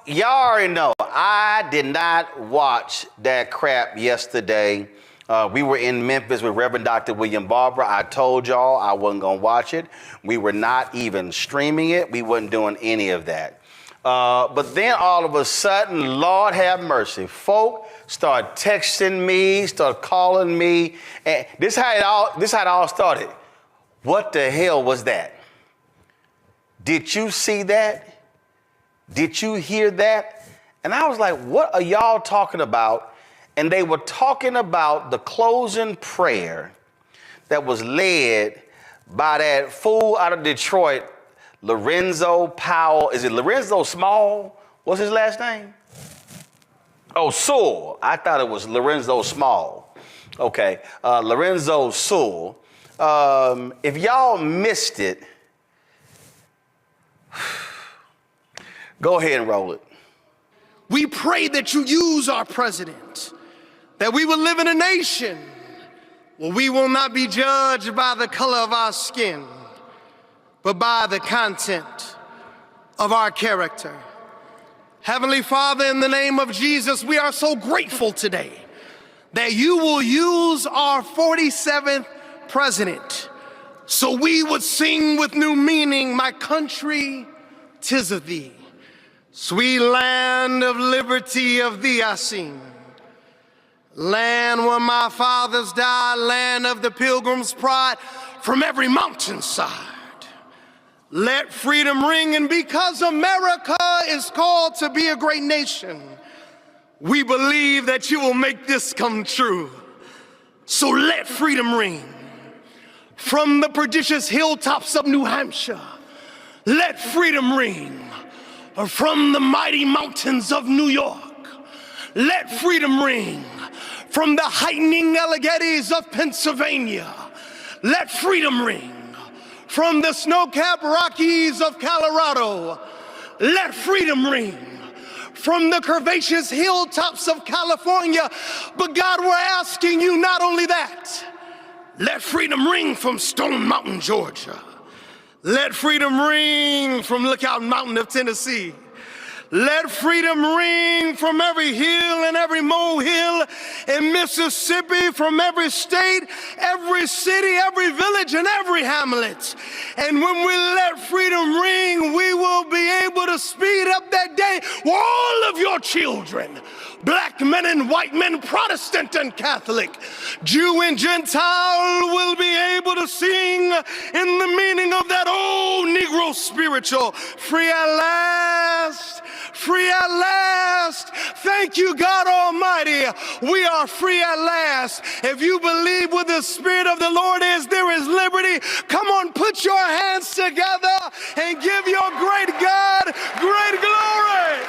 Y'all already know, I did not watch that crap yesterday. We were in Memphis with Reverend Dr. William Barber. I told y'all I wasn't going to watch it. We were not even streaming it. We wasn't doing any of that. But then all of a sudden, Lord have mercy, folk start texting me, start calling me. And this how it all started. What the hell was that? Did you see that? Did you hear that? And I was like, what are y'all talking about? And they were talking about the closing prayer that was led by that fool out of Detroit, Lorenzo Powell. Is it Lorenzo Small? What's his last name? Oh, Saul. I thought it was Lorenzo Small. Okay, Lorenzo Saul. If y'all missed it, go ahead and roll it. We pray that you use our president, that we will live in a nation where we will not be judged by the color of our skin, but by the content of our character. Heavenly Father, in the name of Jesus, we are so grateful today that you will use our 47th president so we would sing with new meaning, my country, 'tis of thee. Sweet land of liberty, of thee I sing. Land where my fathers died, land of the pilgrim's pride from every mountainside. Let freedom ring, and because America is called to be a great nation, we believe that you will make this come true. So let freedom ring. From the prodigious hilltops of New Hampshire, let freedom ring. From the mighty mountains of New York, let freedom ring. From the heightening Alleghenies of Pennsylvania, let freedom ring. From the snow-capped Rockies of Colorado, let freedom ring. From the curvaceous hilltops of California, but God, we're asking you not only that, let freedom ring from Stone Mountain, Georgia. Let freedom ring from Lookout Mountain of Tennessee. Let freedom ring from every hill and every molehill in Mississippi, from every state, every city, every village, and every hamlet. And when we let freedom ring, we will be able to speed up that day where all of your children, black men and white men, Protestant and Catholic, Jew and Gentile, will be able to sing in the meaning of that old Negro spiritual, free at last, free at last. Thank you, God Almighty. We are free at last. If you believe where the Spirit of the Lord is, there is liberty. Come on, put your hands together and give your great God great glory.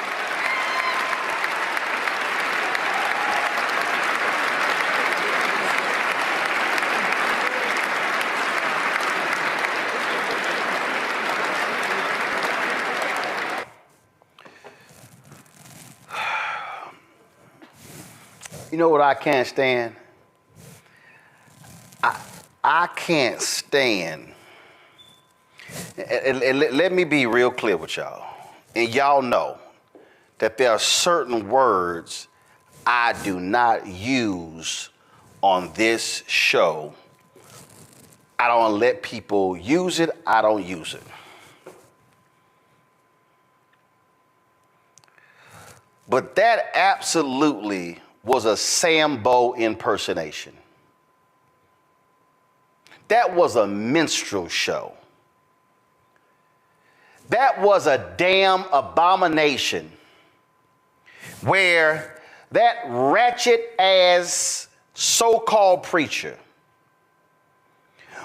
You know what I can't stand? I can't stand, and let me be real clear with y'all, and y'all know that there are certain words I do not use on this show. I don't let people use it, I don't use it. But that absolutely was a Sambo impersonation. That was a minstrel show. That was a damn abomination where that ratchet ass so-called preacher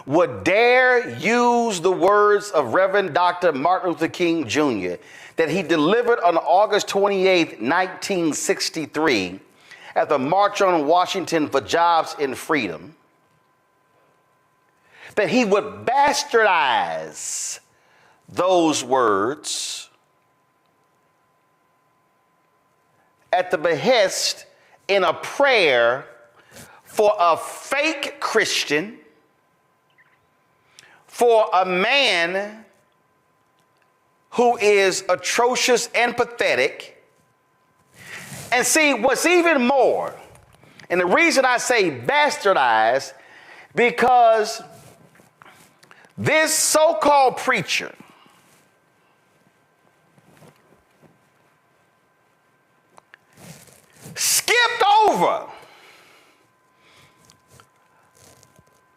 would dare use the words of Reverend Dr. Martin Luther King Jr. that he delivered on August 28, 1963, at the March on Washington for Jobs and Freedom, that he would bastardize those words at the behest in a prayer for a fake Christian, for a man who is atrocious and pathetic, And see, what's even more, and the reason I say bastardized, because this so-called preacher skipped over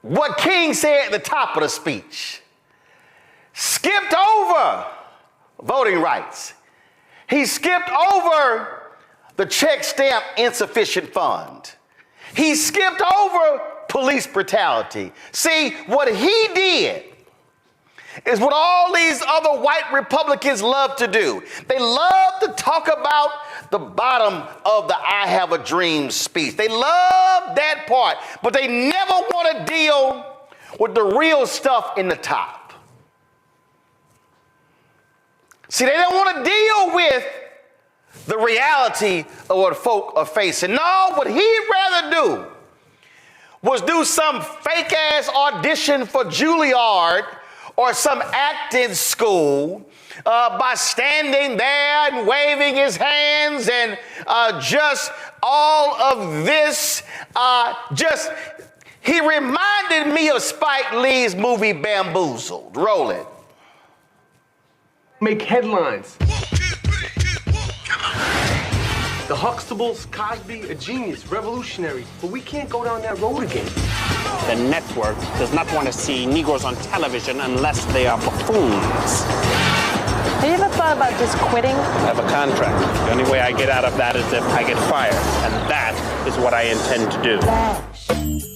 what King said at the top of the speech. Skipped over voting rights. He skipped over the check stamp insufficient fund. He skipped over police brutality. See, what he did is what all these other white Republicans love to do. They love to talk about the bottom of the I have a dream speech. They love that part, but they never want to deal with the real stuff in the top. See, they don't want to deal with the reality of what folk are facing. No, what he'd rather do was do some fake ass audition for Juilliard or some acting school by standing there and waving his hands and just all of this. He reminded me of Spike Lee's movie Bamboozled. Roland. Make headlines. The Huxtables, Cosby, a genius, revolutionary, but we can't go down that road again. The network does not want to see Negroes on television unless they are buffoons. Have you ever thought about just quitting? I have a contract. The only way I get out of that is if I get fired, and that is what I intend to do.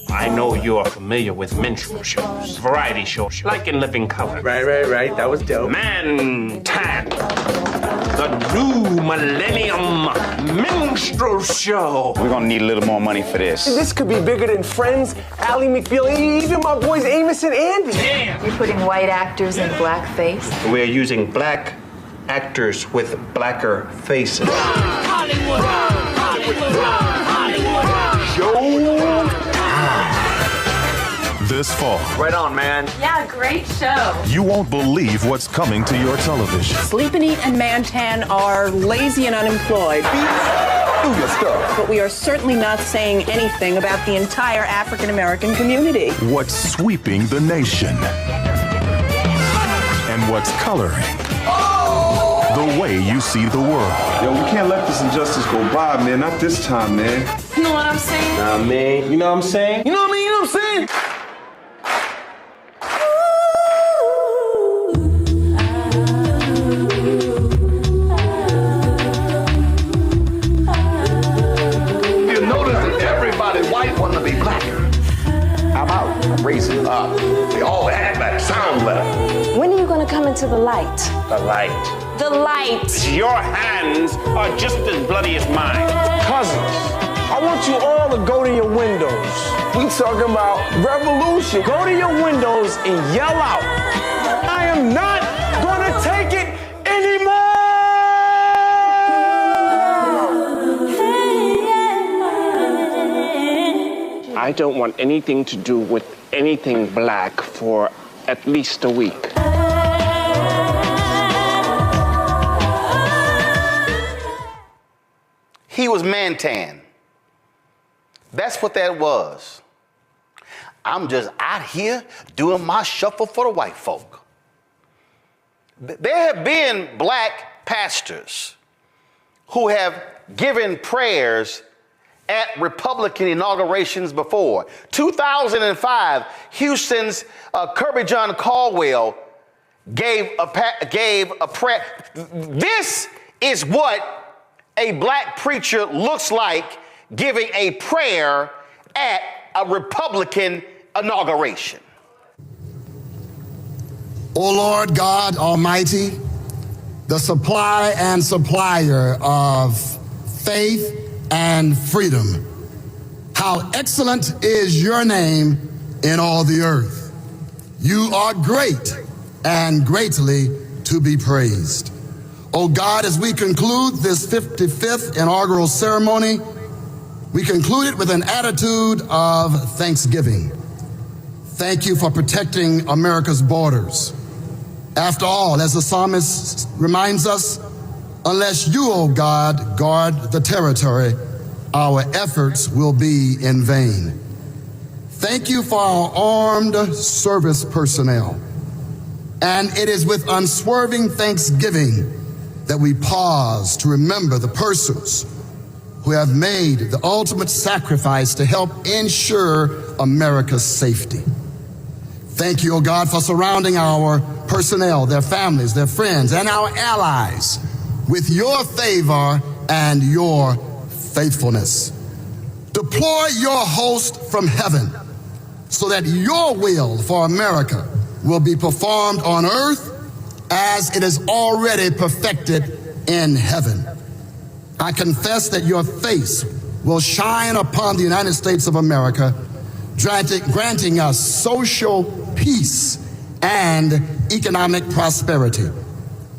I know you are familiar with minstrel shows, variety shows, like in Living Color. Right. That was dope. Man Tan, the new millennium minstrel show. We're gonna need a little more money for this. This could be bigger than Friends, Ally McBeal, even my boys Amos and Andy. Damn. You're putting white actors in blackface? We're using black actors with blacker faces. Hollywood, Hollywood, Hollywood. This fall. Right on, man. Yeah, great show. You won't believe what's coming to your television. Sleep and Eat and Mantan are lazy and unemployed. Do your stuff. But we are certainly not saying anything about the entire African American community. What's sweeping the nation. And what's coloring the way you see the world. Yo, we can't let this injustice go by, man. Not this time, man. You know what I'm saying? Nah, man. You know what I'm saying? You know what I mean? You know what I'm saying? I'm raising up. They all act better, sound better. When are you going to come into the light? The light. The light. Your hands are just as bloody as mine. Cousins, I want you all to go to your windows. We talking about revolution. Go to your windows and yell out, I am not gonna take it anymore! I don't want anything to do with anything black for at least a week. He was Mantan. That's what that was. I'm just out here doing my shuffle for the white folk. There have been black pastors who have given prayers at Republican inaugurations before. 2005, Houston's Kirby John Caldwell gave a prayer. This is what a black preacher looks like giving a prayer at a Republican inauguration. O Lord God Almighty, the supply and supplier of faith and freedom, how excellent is your name in all the earth. You are great and greatly to be praised. O God, as we conclude this 55th inaugural ceremony, we conclude it with an attitude of thanksgiving. Thank you for protecting America's borders. After all, as the psalmist reminds us, Unless you, O God, guard the territory, our efforts will be in vain. Thank you for our armed service personnel. And it is with unswerving thanksgiving that we pause to remember the persons who have made the ultimate sacrifice to help ensure America's safety. Thank you, O God, for surrounding our personnel, their families, their friends, and our allies with your favor and your faithfulness. Deploy your host from heaven so that your will for America will be performed on earth as it is already perfected in heaven. I confess that your face will shine upon the United States of America, granting us social peace and economic prosperity,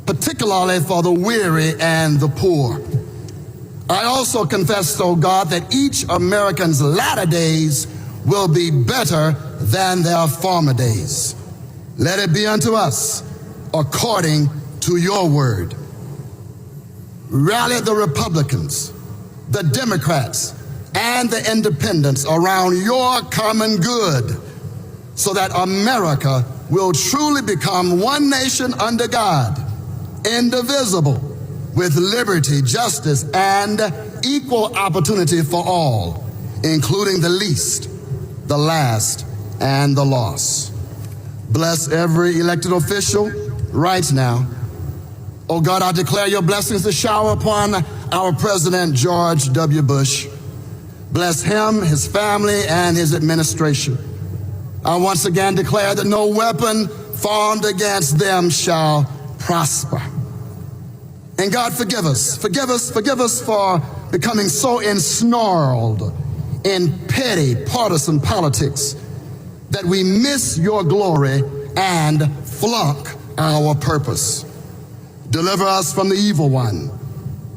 particularly for the weary and the poor. I also confess, O God, that each American's latter days will be better than their former days. Let it be unto us according to your word. Rally the Republicans, the Democrats, and the independents around your common good so that America will truly become one nation under God, indivisible, with liberty, justice, and equal opportunity for all, including the least, the last, and the lost. Bless every elected official right now. Oh God, I declare your blessings to shower upon our President George W. Bush. Bless him, his family, and his administration. I once again declare that no weapon formed against them shall prosper. And God, forgive us for becoming so ensnarled in petty partisan politics that we miss your glory and flunk our purpose. Deliver us from the evil one,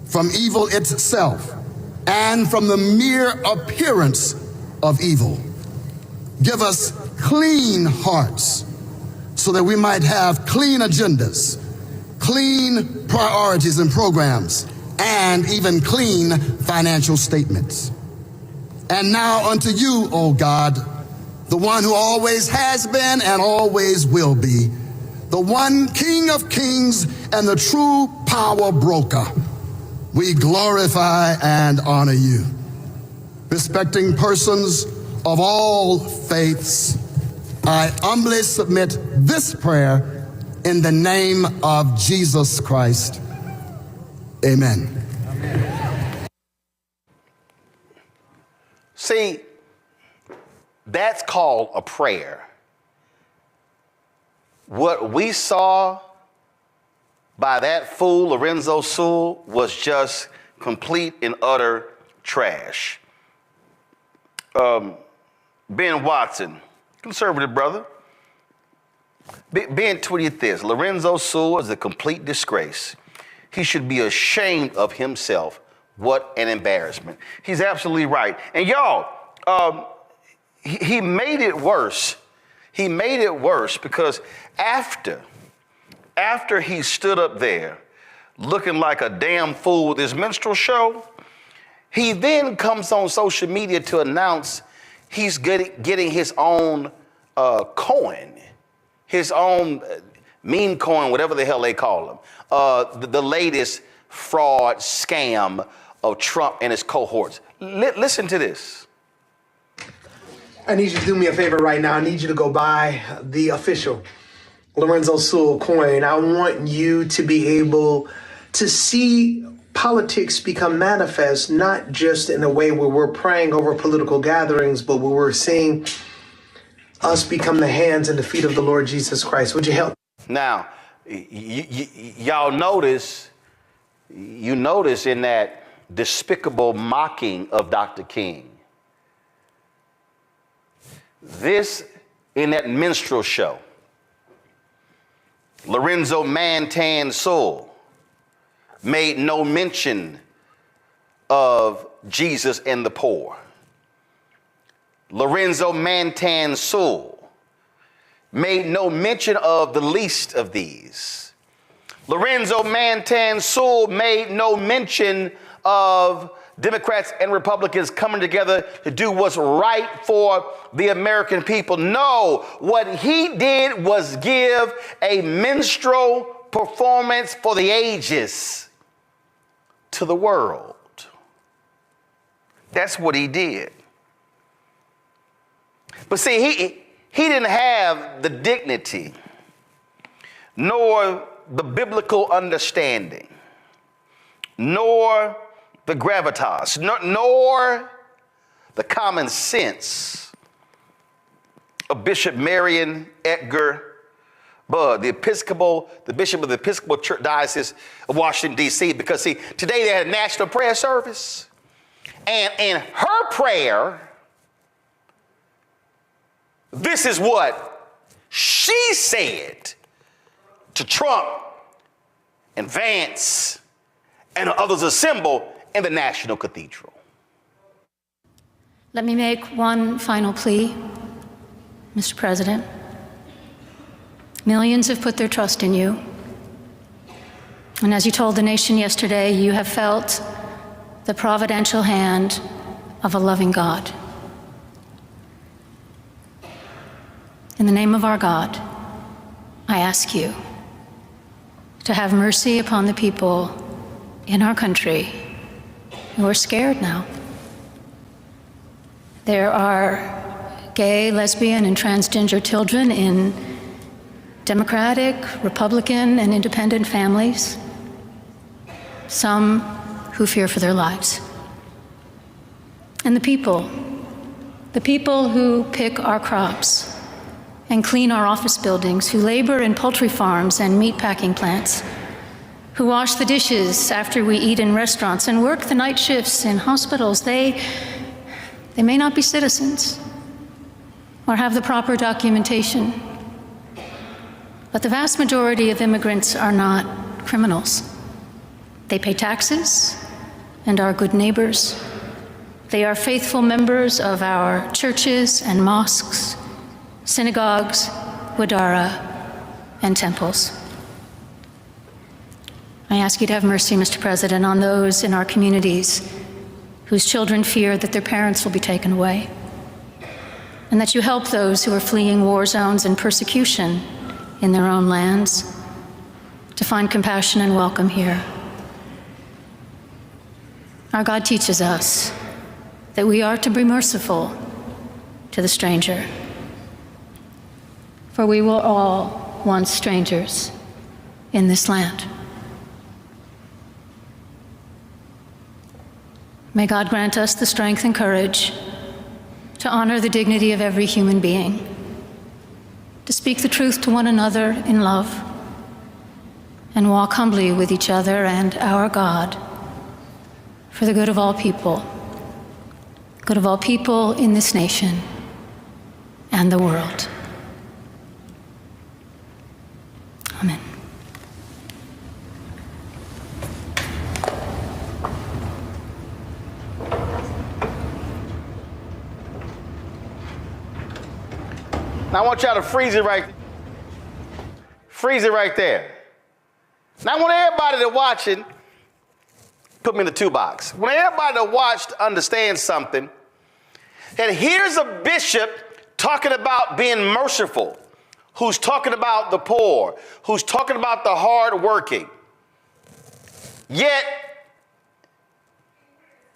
from evil itself, and from the mere appearance of evil. Give us clean hearts so that we might have clean agendas, clean priorities and programs, and even clean financial statements. And now unto you, O God, the one who always has been and always will be, the one King of kings and the true power broker, we glorify and honor you. Respecting persons of all faiths, I humbly submit this prayer in the name of Jesus Christ. Amen. See, that's called a prayer. What we saw by that fool, Lorenzo Saul, was just complete and utter trash. Ben Watson, conservative brother, Ben tweeted this: Lorenzo Saul is a complete disgrace. He should be ashamed of himself. What an embarrassment. He's absolutely right. And y'all, he made it worse. He made it worse because after he stood up there looking like a damn fool with his minstrel show, he then comes on social media to announce he's getting his own coin, his own meme coin, whatever the hell they call them, the latest fraud scam of Trump and his cohorts. Listen to this. I need you to do me a favor right now. I need you to go buy the official Lorenzo Saul coin. I want you to be able to see politics become manifest, not just in a way where we're praying over political gatherings, but where we're seeing us become the hands and the feet of the Lord Jesus Christ. Would you help? Now, y'all notice in that despicable mocking of Dr. King, this in that minstrel show, Lorenzo Mantan Saul made no mention of Jesus and the poor. Lorenzo Mantan Saul made no mention of the least of these. Lorenzo Mantan Sewell made no mention of Democrats and Republicans coming together to do what's right for the American people. No, what he did was give a minstrel performance for the ages to the world. That's what he did. But see, he didn't have the dignity, nor the biblical understanding, nor the gravitas, nor the common sense of Bishop Marion Edgar Budd, the bishop of the Episcopal Church Diocese of Washington, D.C., because see, today they had a national prayer service, and in her prayer, this is what she said to Trump and Vance and others assembled in the National Cathedral. Let me make one final plea, Mr. President. Millions have put their trust in you. And as you told the nation yesterday, you have felt the providential hand of a loving God. In the name of our God, I ask you to have mercy upon the people in our country who are scared now. There are gay, lesbian, and transgender children in Democratic, Republican, and independent families, some who fear for their lives. And the people who pick our crops and clean our office buildings, who labor in poultry farms and meatpacking plants, who wash the dishes after we eat in restaurants and work the night shifts in hospitals, they may not be citizens or have the proper documentation, but the vast majority of immigrants are not criminals. They pay taxes and are good neighbors. They are faithful members of our churches and mosques, synagogues, wadara, and temples. I ask you to have mercy, Mr. President, on those in our communities whose children fear that their parents will be taken away, and that you help those who are fleeing war zones and persecution in their own lands to find compassion and welcome here. Our God teaches us that we are to be merciful to the stranger, for we were all once strangers in this land. May God grant us the strength and courage to honor the dignity of every human being, to speak the truth to one another in love, and walk humbly with each other and our God for the good of all people in this nation and the world. Amen. Now I want y'all to freeze it right there. Now I want everybody to watch it, put me in the 2 box. When everybody to watch to understand something, that here's a bishop talking about being merciful, who's talking about the poor, who's talking about the hardworking. Yet,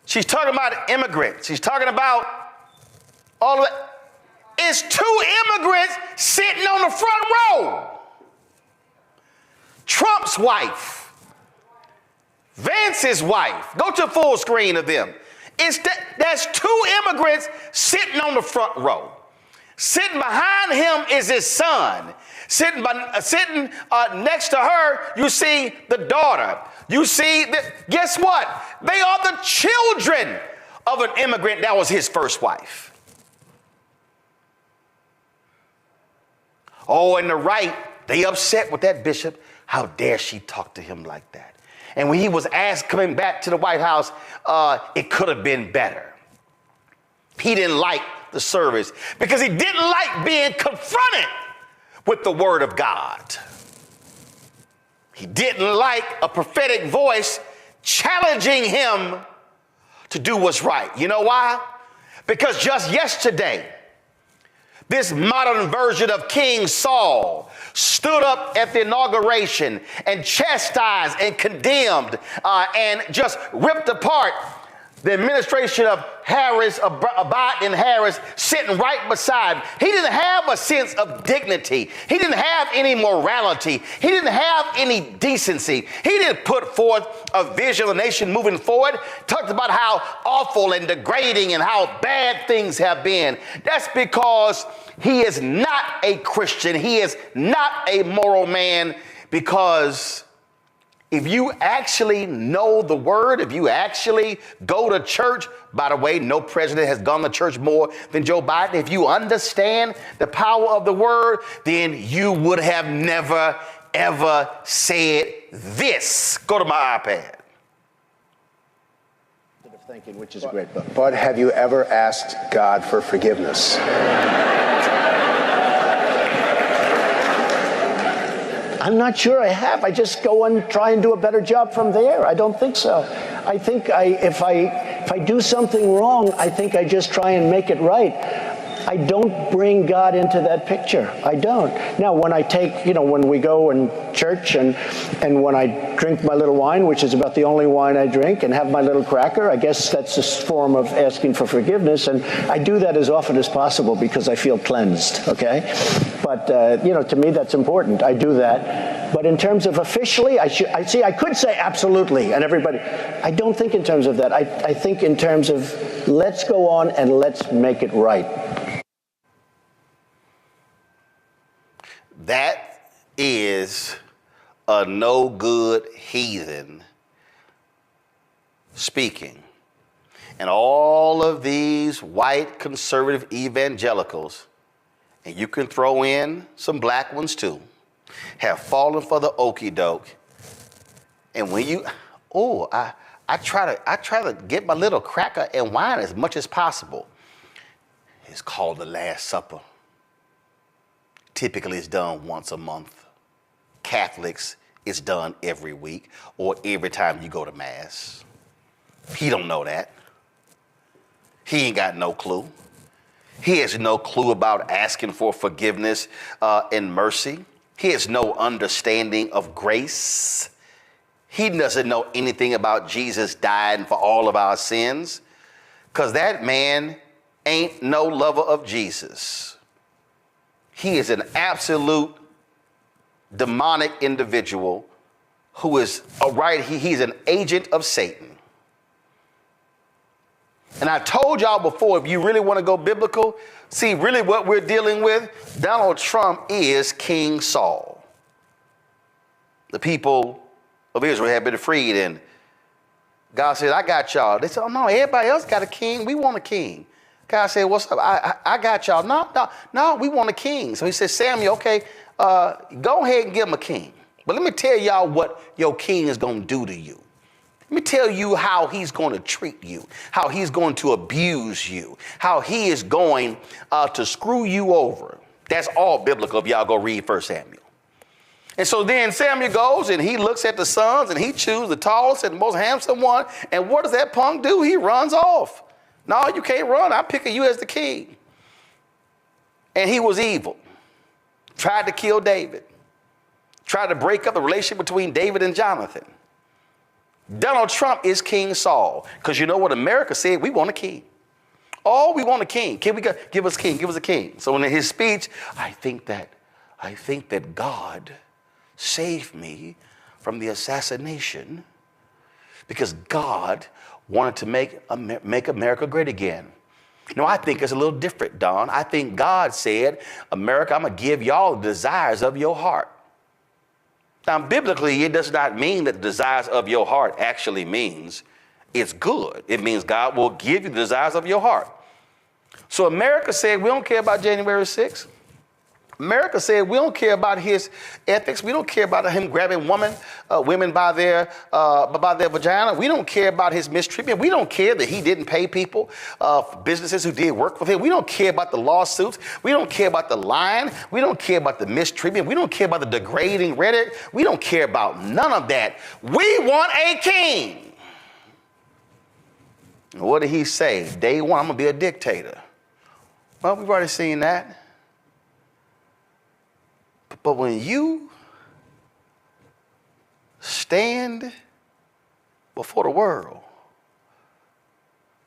she's talking about immigrants. She's talking about all of it. It's 2 immigrants sitting on the front row. Trump's wife, Vance's wife. Go to full screen of them. That's 2 immigrants sitting on the front row. Sitting behind him is his son. Sitting next to her, you see the daughter. You see, guess what? They are the children of an immigrant that was his first wife. Oh, and the right, they upset with that bishop. How dare she talk to him like that? And when he was asked coming back to the White House, it could have been better. He didn't like the service because he didn't like being confronted with the word of God. He didn't like a prophetic voice challenging him to do what's right. You know why? Because just yesterday, this modern version of King Saul stood up at the inauguration and chastised and condemned and just ripped apart the administration of Harris, of Biden and Harris, sitting right beside him. He didn't have a sense of dignity. He didn't have any morality. He didn't have any decency. He didn't put forth a vision of the nation moving forward. Talked about how awful and degrading and how bad things have been. That's because he is not a Christian. He is not a moral man, because if you actually know the word, if you actually go to church, by the way, no president has gone to church more than Joe Biden. If you understand the power of the word, then you would have never, ever said this. Go to my iPad. Thinking, which is a great book. But have you ever asked God for forgiveness? I'm not sure I have. I just go and try and do a better job from there. I don't think so. I think if I do something wrong, I think I just try and make it right. I don't bring God into that picture. I don't. Now, when I take, when we go in church and when I drink my little wine, which is about the only wine I drink, and have my little cracker, I guess that's a form of asking for forgiveness. And I do that as often as possible because I feel cleansed, okay? But, to me, that's important. I do that. But in terms of officially, I could say absolutely, and everybody. I don't think in terms of that. I think in terms of let's go on and let's make it right. That is a no good heathen speaking. And all of these white conservative evangelicals, and you can throw in some black ones too, have fallen for the okie doke. And when you, I try to get my little cracker and wine as much as possible. It's called the Last Supper. Typically, it's done once a month. Catholics, it's done every week or every time you go to Mass. He don't know that. He ain't got no clue. He has no clue about asking for forgiveness and mercy. He has no understanding of grace. He doesn't know anything about Jesus dying for all of our sins, because that man ain't no lover of Jesus. He is an absolute demonic individual who is he's an agent of Satan. And I told y'all before, if you really want to go biblical, see, really what we're dealing with, Donald Trump is King Saul. The people of Israel have been freed, and God said, I got y'all. They said, oh no, everybody else got a king. We want a king. God said, what's up? I got y'all. No, we want a king. So he said, Samuel, okay, go ahead and give him a king. But let me tell y'all what your king is going to do to you. Let me tell you how he's going to treat you, how he's going to abuse you, how he is going to screw you over. That's all biblical if y'all go read 1 Samuel. And so then Samuel goes and he looks at the sons and he chooses the tallest and the most handsome one. And what does that punk do? He runs off. No, you can't run. I'm picking you as the king. And he was evil. Tried to kill David. Tried to break up the relationship between David and Jonathan. Donald Trump is King Saul. Because you know what America said? We want a king. Oh, we want a king. Can we give us a king? Give us a king. So in his speech, I think that God saved me from the assassination because God wanted to make America great again. No, I think it's a little different, Don. I think God said, America, I'm going to give y'all the desires of your heart. Now, biblically, it does not mean that the desires of your heart actually means it's good. It means God will give you the desires of your heart. So America said, we don't care about January 6th. America said we don't care about his ethics. We don't care about him grabbing women by their vagina. We don't care about his mistreatment. We don't care that he didn't pay people, businesses who did work with him. We don't care about the lawsuits. We don't care about the lying. We don't care about the mistreatment. We don't care about the degrading rhetoric. We don't care about none of that. We want a king. What did he say? Day one, I'm going to be a dictator. Well, we've already seen that. But when you stand before the world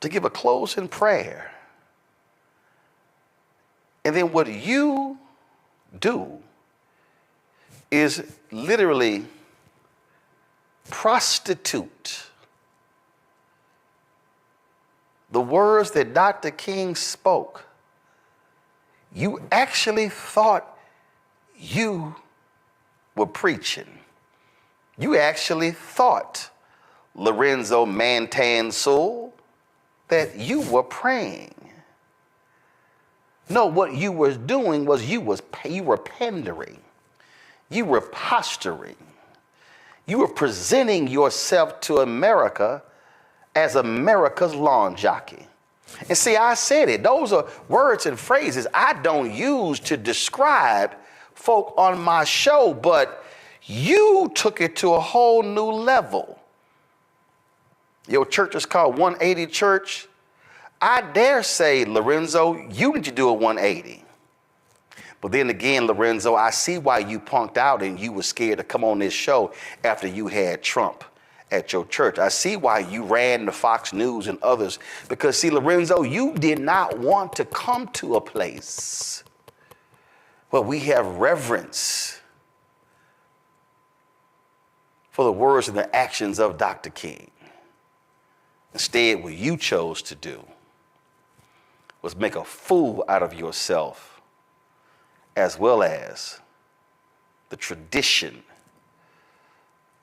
to give a closing prayer, and then what you do is literally prostitute the words that Dr. King spoke, you actually thought you were preaching. You actually thought, Lorenzo Mantan Saul, that you were praying. No, what you were doing was you were pandering. You were posturing. You were presenting yourself to America as America's lawn jockey. And see, I said it. Those are words and phrases I don't use to describe folk on my show, but you took it to a whole new level. Your church is called 180 Church. I dare say, Lorenzo, you need to do a 180. But then again, Lorenzo, I see why you punked out and you were scared to come on this show after you had Trump at your church. I see why you ran to Fox News and others, because see, Lorenzo, you did not want to come to a place where we have reverence for the words and the actions of Dr. King. Instead, what you chose to do was make a fool out of yourself, as well as the tradition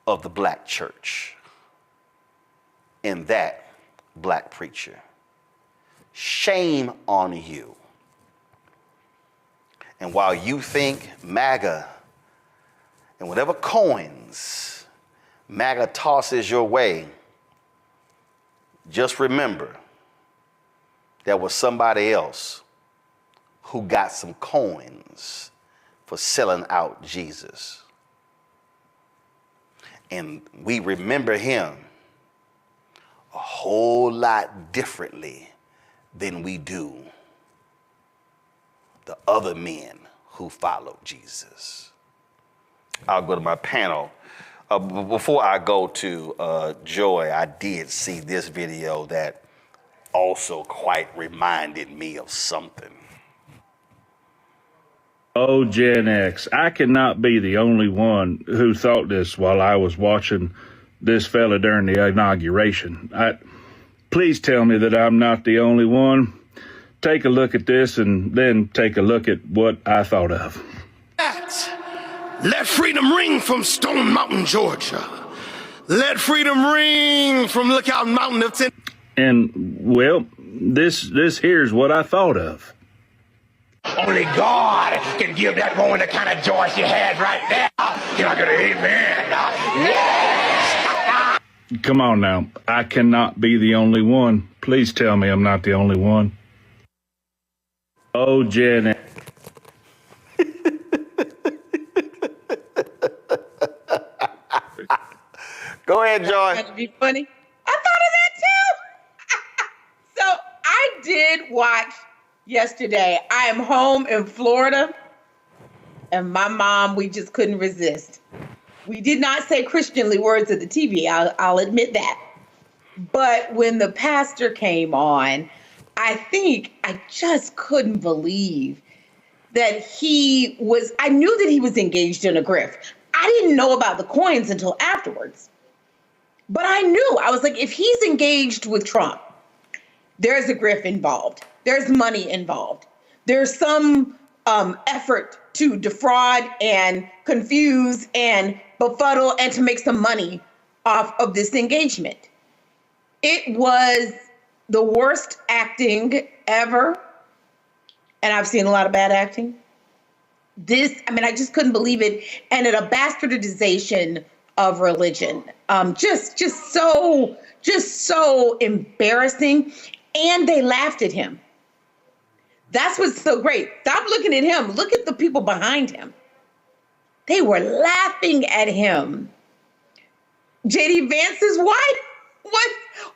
of the black church and that black preacher. Shame on you. And while you think MAGA and whatever coins MAGA tosses your way, just remember there was somebody else who got some coins for selling out Jesus. And we remember him a whole lot differently than we do the other men who followed Jesus. I'll go to my panel. Before I go to Joy, I did see this video that also quite reminded me of something. Oh, Gen X, I cannot be the only one who thought this while I was watching this fella during the inauguration. Please tell me that I'm not the only one. Take a look at this and then take a look at what I thought of. Let freedom ring from Stone Mountain, Georgia. Let freedom ring from Lookout Mountain of Tennessee. And, well, this here's what I thought of. Only God can give that woman the kind of joy she had right now. Can I get an amen? Yes! Come on now. I cannot be the only one. Please tell me I'm not the only one. Oh, Jen. Go ahead, Joy. That's gonna be funny. I thought of that too. So I did watch yesterday. I am home in Florida, and my mom, we just couldn't resist. We did not say Christianly words at the TV, I'll admit that. But when the pastor came on, I just couldn't believe that I knew that he was engaged in a grift. I didn't know about the coins until afterwards. But I knew, I was like, if he's engaged with Trump, there's a grift involved. There's money involved. There's some effort to defraud and confuse and befuddle and to make some money off of this engagement. It was the worst acting ever. And I've seen a lot of bad acting. I just couldn't believe it. And a bastardization of religion. Just so embarrassing. And they laughed at him. That's what's so great. Stop looking at him. Look at the people behind him. They were laughing at him. J.D. Vance's wife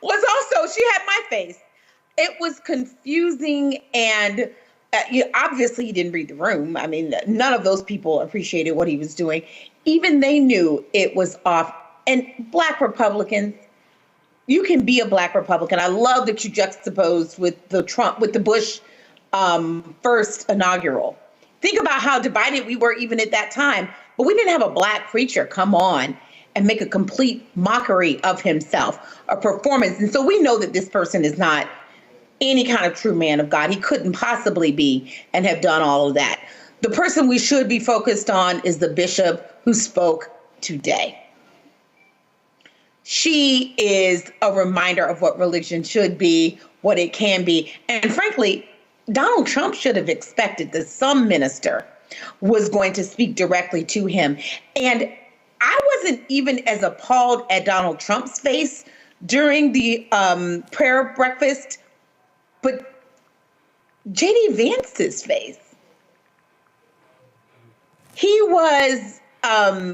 was also, she had my face. It was confusing, and obviously he didn't read the room. I mean, none of those people appreciated what he was doing. Even they knew it was off. And Black Republicans, you can be a Black Republican. I love that you juxtaposed with the Bush first inaugural. Think about how divided we were even at that time. But we didn't have a Black preacher come on and make a complete mockery of himself, a performance. And so we know that this person is not any kind of true man of God. He couldn't possibly be and have done all of that. The person we should be focused on is the bishop who spoke today. She is a reminder of what religion should be, what it can be. And frankly, Donald Trump should have expected that some minister was going to speak directly to him. And I wasn't even as appalled at Donald Trump's face during the prayer breakfast, but J.D. Vance's face. He was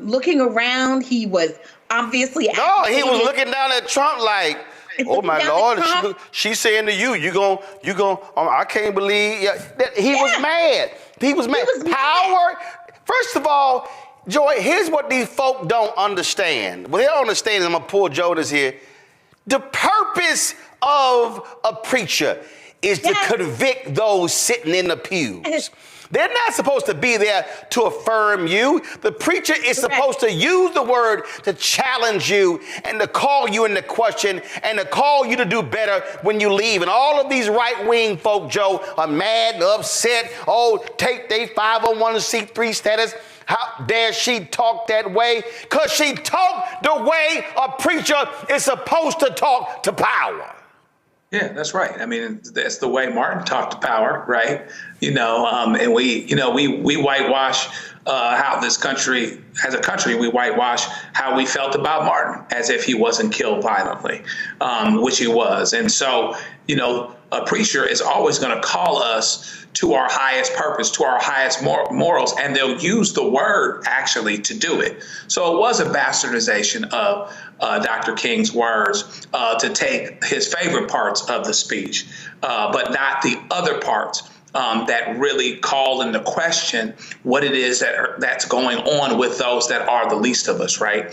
looking around. He was obviously... No, he was looking down at Trump like, oh my Lord, she's saying to you, you gon', I can't believe, he was mad. He was mad. Power, first of all, Joy, here's what these folk don't understand. Well, they don't understand, I'm gonna pull Jonas here. The purpose of a preacher is to convict those sitting in the pews. They're not supposed to be there to affirm you. The preacher is supposed to use the word to challenge you and to call you into question and to call you to do better when you leave. And all of these right-wing folk, Joe, are mad, upset. Oh, take their 501c3 status. How dare she talk that way? Because she talked the way a preacher is supposed to talk to power. Yeah, that's right. I mean, that's the way Martin talked to power, right? And we whitewash how this country, as a country, we whitewash how we felt about Martin as if he wasn't killed violently, which he was. And so, a preacher is always going to call us to our highest purpose, to our highest morals, and they'll use the word actually to do it. So it was a bastardization of Dr. King's words to take his favorite parts of the speech, but not the other parts that really call into question what it is that's going on with those that are the least of us, right?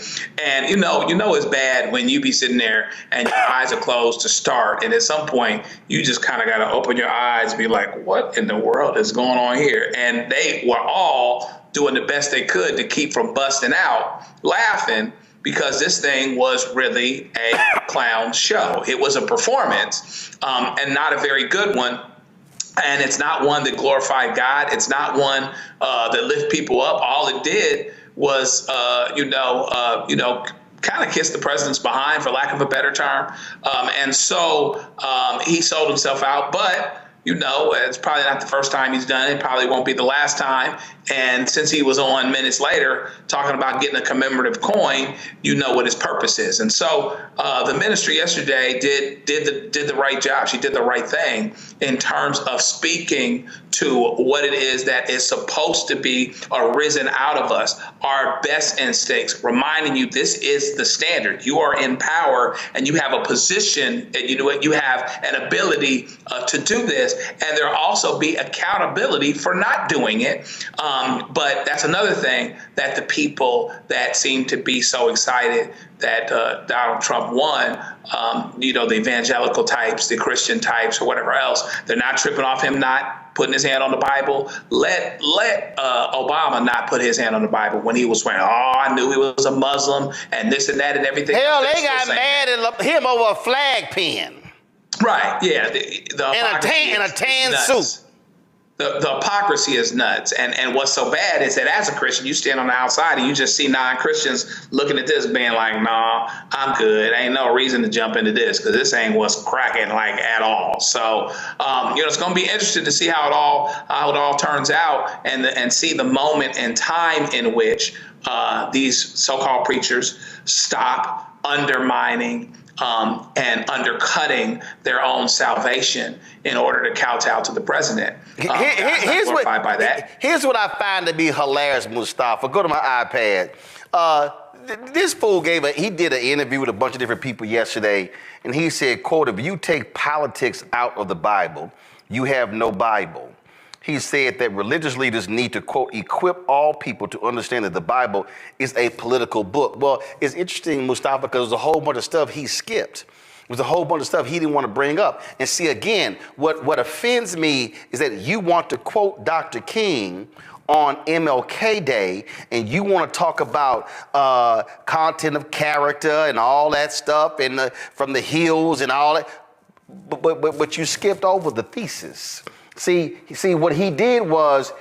And it's bad when you be sitting there and your eyes are closed to start, and at some point you just kind of got to open your eyes and be like, what in the world is going on here? And they were all doing the best they could to keep from busting out laughing, because this thing was really a clown show. It was a performance, and not a very good one. And it's not one that glorified God. It's not one that lift people up. All it did was, kind of kiss the president's behind, for lack of a better term. And so he sold himself out. But, it's probably not the first time he's done it. Probably won't be the last time. And since he was on minutes later talking about getting a commemorative coin, what his purpose is. And so the ministry yesterday did the right job. She did the right thing in terms of speaking to what it is that is supposed to be arisen out of us, our best instincts, reminding you this is the standard. You are in power and you have a position, and you have an ability to do this. And there'll also be accountability for not doing it. But that's another thing that the people that seem to be so excited that Donald Trump won, the evangelical types, the Christian types, or whatever else, they're not tripping off him not putting his hand on the Bible. Let Obama not put his hand on the Bible when he was swearing, I knew he was a Muslim and this and that and everything. Hell, they got mad at him over a flag pin. Right, yeah. And a tan suit. The hypocrisy is nuts. And what's so bad is that as a Christian, you stand on the outside and you just see non-Christians looking at this being like, nah, I'm good. Ain't no reason to jump into this because this ain't what's cracking like at all. So, it's going to be interesting to see how it all turns out and see the moment and time in which these so-called preachers stop undermining and undercutting their own salvation in order to kowtow to the president. Here's what I find to be hilarious, Mustafa. Go to my iPad. This fool he did an interview with a bunch of different people yesterday, and he said, quote, if you take politics out of the Bible, you have no Bible. He said that religious leaders need to, quote, equip all people to understand that the Bible is a political book. Well, it's interesting, Mustafa, because there's a whole bunch of stuff he skipped. There's a whole bunch of stuff he didn't want to bring up. And see, again, what offends me is that you want to quote Dr. King on MLK Day, and you want to talk about content of character and all that stuff and from the hills and all that, but you skipped over the thesis. See, what he did was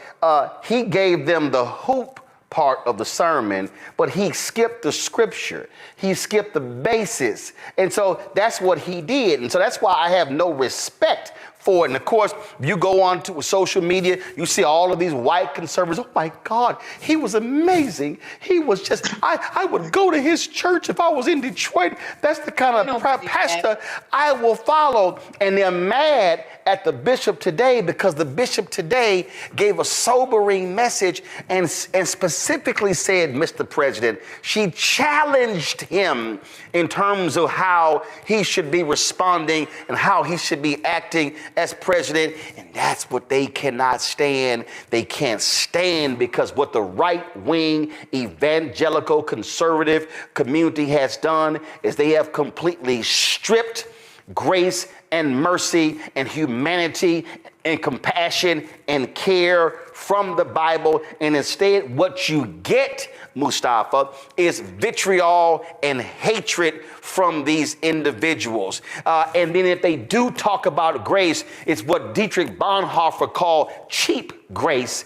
he gave them the hoop part of the sermon, but he skipped the scripture. He skipped the basis. And so that's what he did. And so that's why I have no respect for it. And of course, you go on to social media, you see all of these white conservatives. Oh my God, he was amazing. He was just, I would go to his church if I was in Detroit. That's the kind of pastor I will follow. And they're mad at the bishop today because the bishop today gave a sobering message and specifically said, Mr. President, she challenged him in terms of how he should be responding and how he should be acting as president. And that's what they cannot stand. They can't stand because what the right-wing evangelical conservative community has done is they have completely stripped grace and mercy and humanity and compassion and care from the Bible. And instead, what you get, Mustafa, is vitriol and hatred from these individuals. And then if they do talk about grace, it's what Dietrich Bonhoeffer called cheap grace,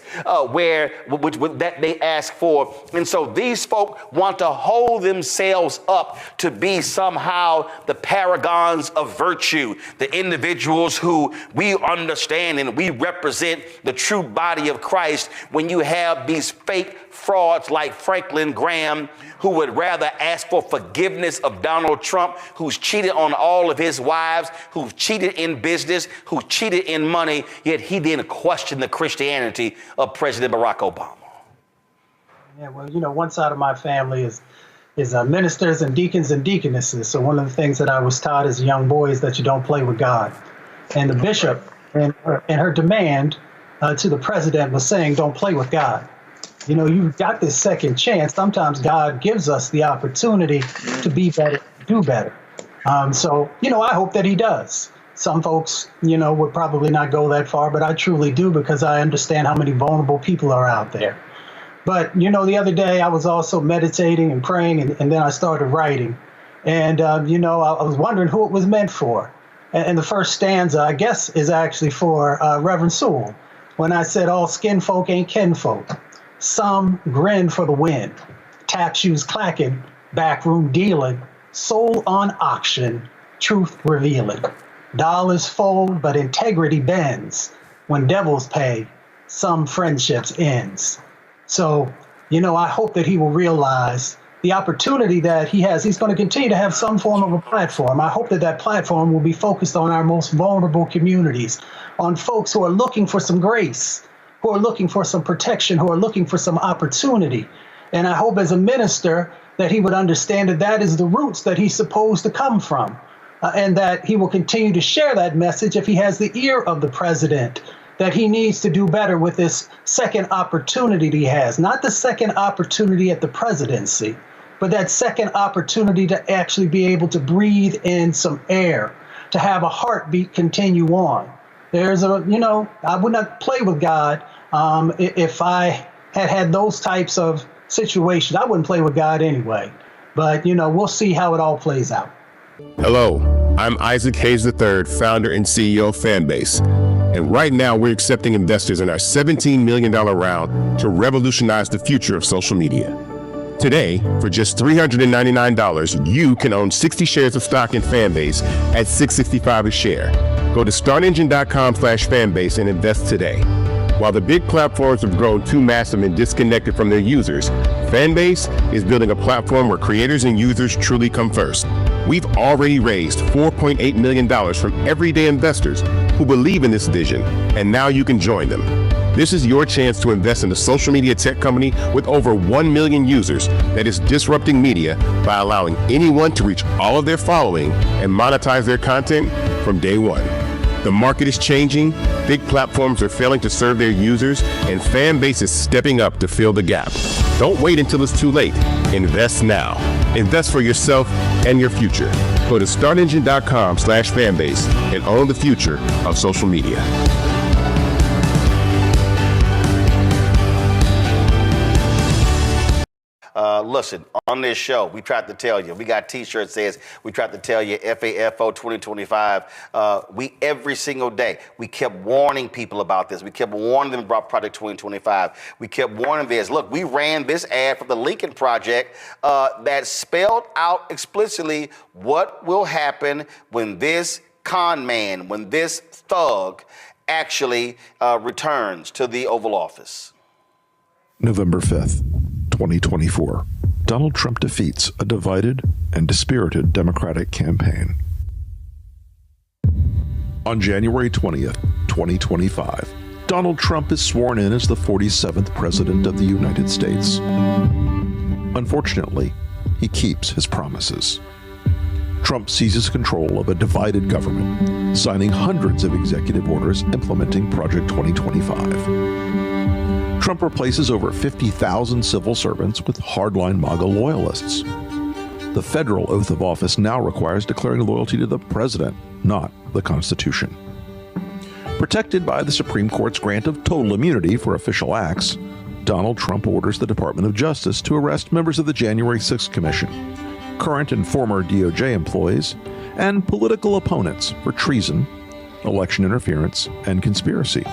which that they ask for. And so these folk want to hold themselves up to be somehow the paragons of virtue, the individuals who we understand and we represent the true body of Christ, when you have these fake frauds like Franklin Graham, who would rather ask for forgiveness of Donald Trump, who's cheated on all of his wives, who's cheated in business, who's cheated in money, yet he didn't question the Christianity of President Barack Obama. Yeah, well, one side of my family is ministers and deacons and deaconesses. So one of the things that I was taught as a young boy is that you don't play with God. And the bishop and her demand to the president was saying, don't play with God. You've got this second chance. Sometimes God gives us the opportunity to be better, do better. So I hope that he does. Some folks, would probably not go that far, but I truly do because I understand how many vulnerable people are out there. But, the other day I was also meditating and praying and then I started writing. And, I was wondering who it was meant for. And the first stanza, I guess, is actually for Reverend Saul. When I said all skin folk ain't kinfolk. Some grin for the win. Tap shoes clacking, backroom dealing, soul on auction, truth revealing. Dollars fold, but integrity bends. When devils pay, some friendships ends. So, I hope that he will realize the opportunity that he has. He's going to continue to have some form of a platform. I hope that platform will be focused on our most vulnerable communities, on folks who are looking for some grace, who are looking for some protection, who are looking for some opportunity. And I hope as a minister that he would understand that is the roots that he's supposed to come from, and that he will continue to share that message if he has the ear of the president, that he needs to do better with this second opportunity that he has, not the second opportunity at the presidency, but that second opportunity to actually be able to breathe in some air, to have a heartbeat continue on. There's I would not play with God if I had those types of situations. I wouldn't play with God anyway. But, we'll see how it all plays out. Hello, I'm Isaac Hayes III, founder and CEO of Fanbase. And right now, we're accepting investors in our $17 million round to revolutionize the future of social media. Today, for just $399, you can own 60 shares of stock in Fanbase at $6.65 a share. Go to startengine.com/fanbase and invest today. While the big platforms have grown too massive and disconnected from their users, Fanbase is building a platform where creators and users truly come first. We've already raised $4.8 million from everyday investors who believe in this vision, and now you can join them. This is your chance to invest in a social media tech company with over 1 million users that is disrupting media by allowing anyone to reach all of their following and monetize their content from day one. The market is changing, big platforms are failing to serve their users, and Fanbase is stepping up to fill the gap. Don't wait until it's too late. Invest now. Invest for yourself and your future. Go to startengine.com/fanbase and own the future of social media. Listen, on this show, we tried to tell you. We got T-shirts says we tried to tell you FAFO 2025. Every single day we kept warning people about this. We kept warning them about Project 2025. We kept warning this. Look, we ran this ad for the Lincoln Project that spelled out explicitly what will happen when this con man, when this thug actually returns to the Oval Office. November 5th, 2024. Donald Trump defeats a divided and dispirited Democratic campaign. On January 20th, 2025, Donald Trump is sworn in as the 47th President of the United States. Unfortunately, he keeps his promises. Trump seizes control of a divided government, signing hundreds of executive orders implementing Project 2025. Trump replaces over 50,000 civil servants with hardline MAGA loyalists. The federal oath of office now requires declaring loyalty to the president, not the Constitution. Protected by the Supreme Court's grant of total immunity for official acts, Donald Trump orders the Department of Justice to arrest members of the January 6th Commission, current and former DOJ employees, and political opponents for treason, election interference, and conspiracy.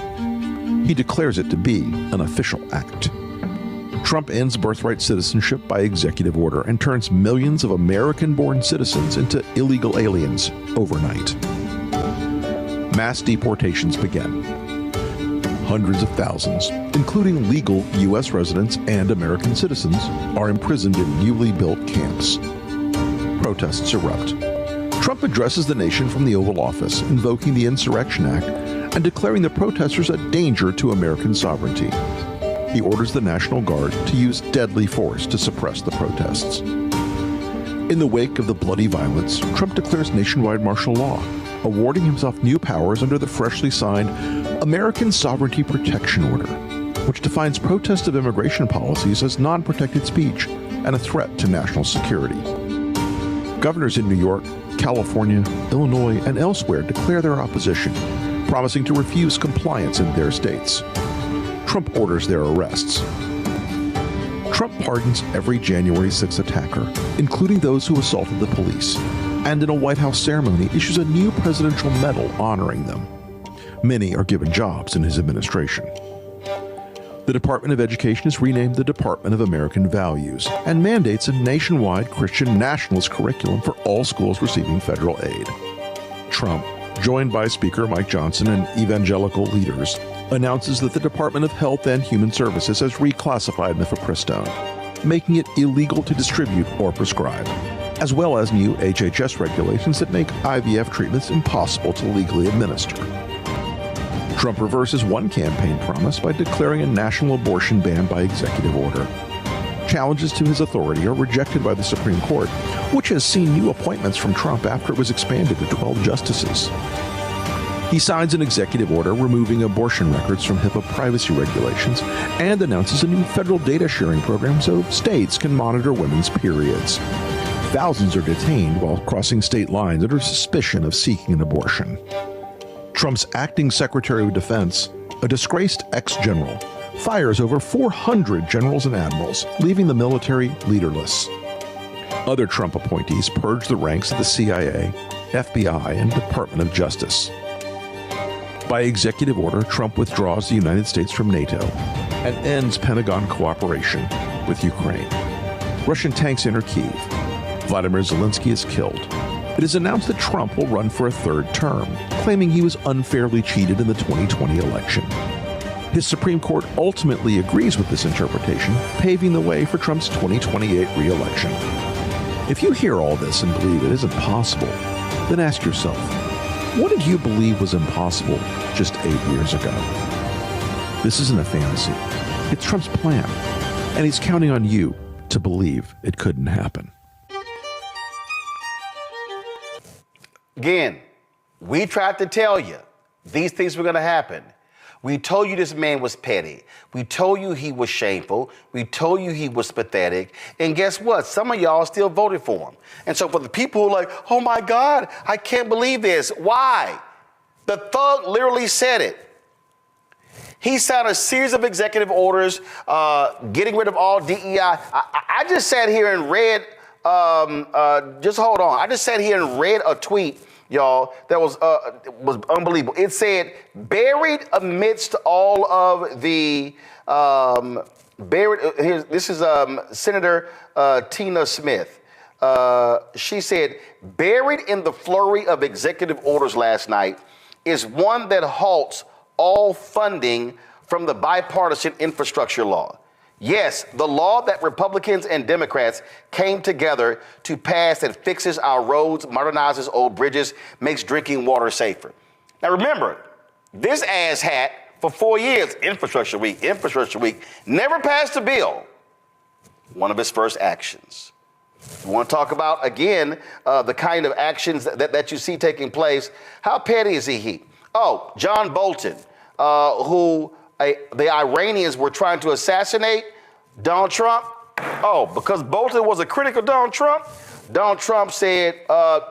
He declares it to be an official act. Trump ends birthright citizenship by executive order and turns millions of American-born citizens into illegal aliens overnight. Mass deportations begin. Hundreds of thousands, including legal U.S. residents and American citizens, are imprisoned in newly built camps. Protests erupt. Trump addresses the nation from the Oval Office, invoking the Insurrection Act and declaring the protesters a danger to American sovereignty. He orders the National Guard to use deadly force to suppress the protests. In the wake of the bloody violence, Trump declares nationwide martial law, awarding himself new powers under the freshly signed American Sovereignty Protection Order, which defines protest of immigration policies as non-protected speech and a threat to national security. Governors in New York, California, Illinois, and elsewhere declare their opposition, promising to refuse compliance in their states. Trump orders their arrests. Trump pardons every January 6th attacker, including those who assaulted the police, and in a White House ceremony issues a new presidential medal honoring them. Many are given jobs in his administration. The Department of Education is renamed the Department of American Values and mandates a nationwide Christian nationalist curriculum for all schools receiving federal aid. Trump, joined by Speaker Mike Johnson and evangelical leaders, announces that the Department of Health and Human Services has reclassified mifepristone, making it illegal to distribute or prescribe, as well as new HHS regulations that make IVF treatments impossible to legally administer. Trump reverses one campaign promise by declaring a national abortion ban by executive order. Challenges to his authority are rejected by the Supreme Court, which has seen new appointments from Trump after it was expanded to 12 justices. He signs an executive order removing abortion records from HIPAA privacy regulations and announces a new federal data sharing program so states can monitor women's periods. Thousands are detained while crossing state lines under suspicion of seeking an abortion. Trump's acting Secretary of Defense, a disgraced ex-general, fires over 400 generals and admirals, leaving the military leaderless. Other Trump appointees purge the ranks of the CIA, FBI, and Department of Justice. By executive order, Trump withdraws the United States from NATO and ends Pentagon cooperation with Ukraine. Russian tanks enter Kyiv. Vladimir Zelensky is killed. It is announced that Trump will run for a third term, claiming he was unfairly cheated in the 2020 election. His Supreme Court ultimately agrees with this interpretation, paving the way for Trump's 2028 re-election. If you hear all this and believe it isn't possible, then ask yourself, what did you believe was impossible just 8 years ago? This isn't a fantasy. It's Trump's plan, and he's counting on you to believe it couldn't happen. Again, we tried to tell you these things were going to happen. We told you this man was petty. We told you he was shameful. We told you he was pathetic. And guess what? Some of y'all still voted for him. And so for the people who are like, oh my God, I can't believe this. Why? The thug literally said it. He signed a series of executive orders, getting rid of all DEI. I just sat here and read, just hold on. I just sat here and read a tweet, y'all, that was unbelievable. It said, buried amidst all of the, this is Senator Tina Smith. She said, buried in the flurry of executive orders last night is one that halts all funding from the bipartisan infrastructure law. Yes, the law that Republicans and Democrats came together to pass that fixes our roads, modernizes old bridges, makes drinking water safer. Now remember, this asshat for 4 years, Infrastructure Week, never passed a bill. One of his first actions. We want to talk about, again, the kind of actions that you see taking place. How petty is he? Oh, John Bolton, who the Iranians were trying to assassinate Donald Trump. Oh, because Bolton was a critic of Donald Trump said,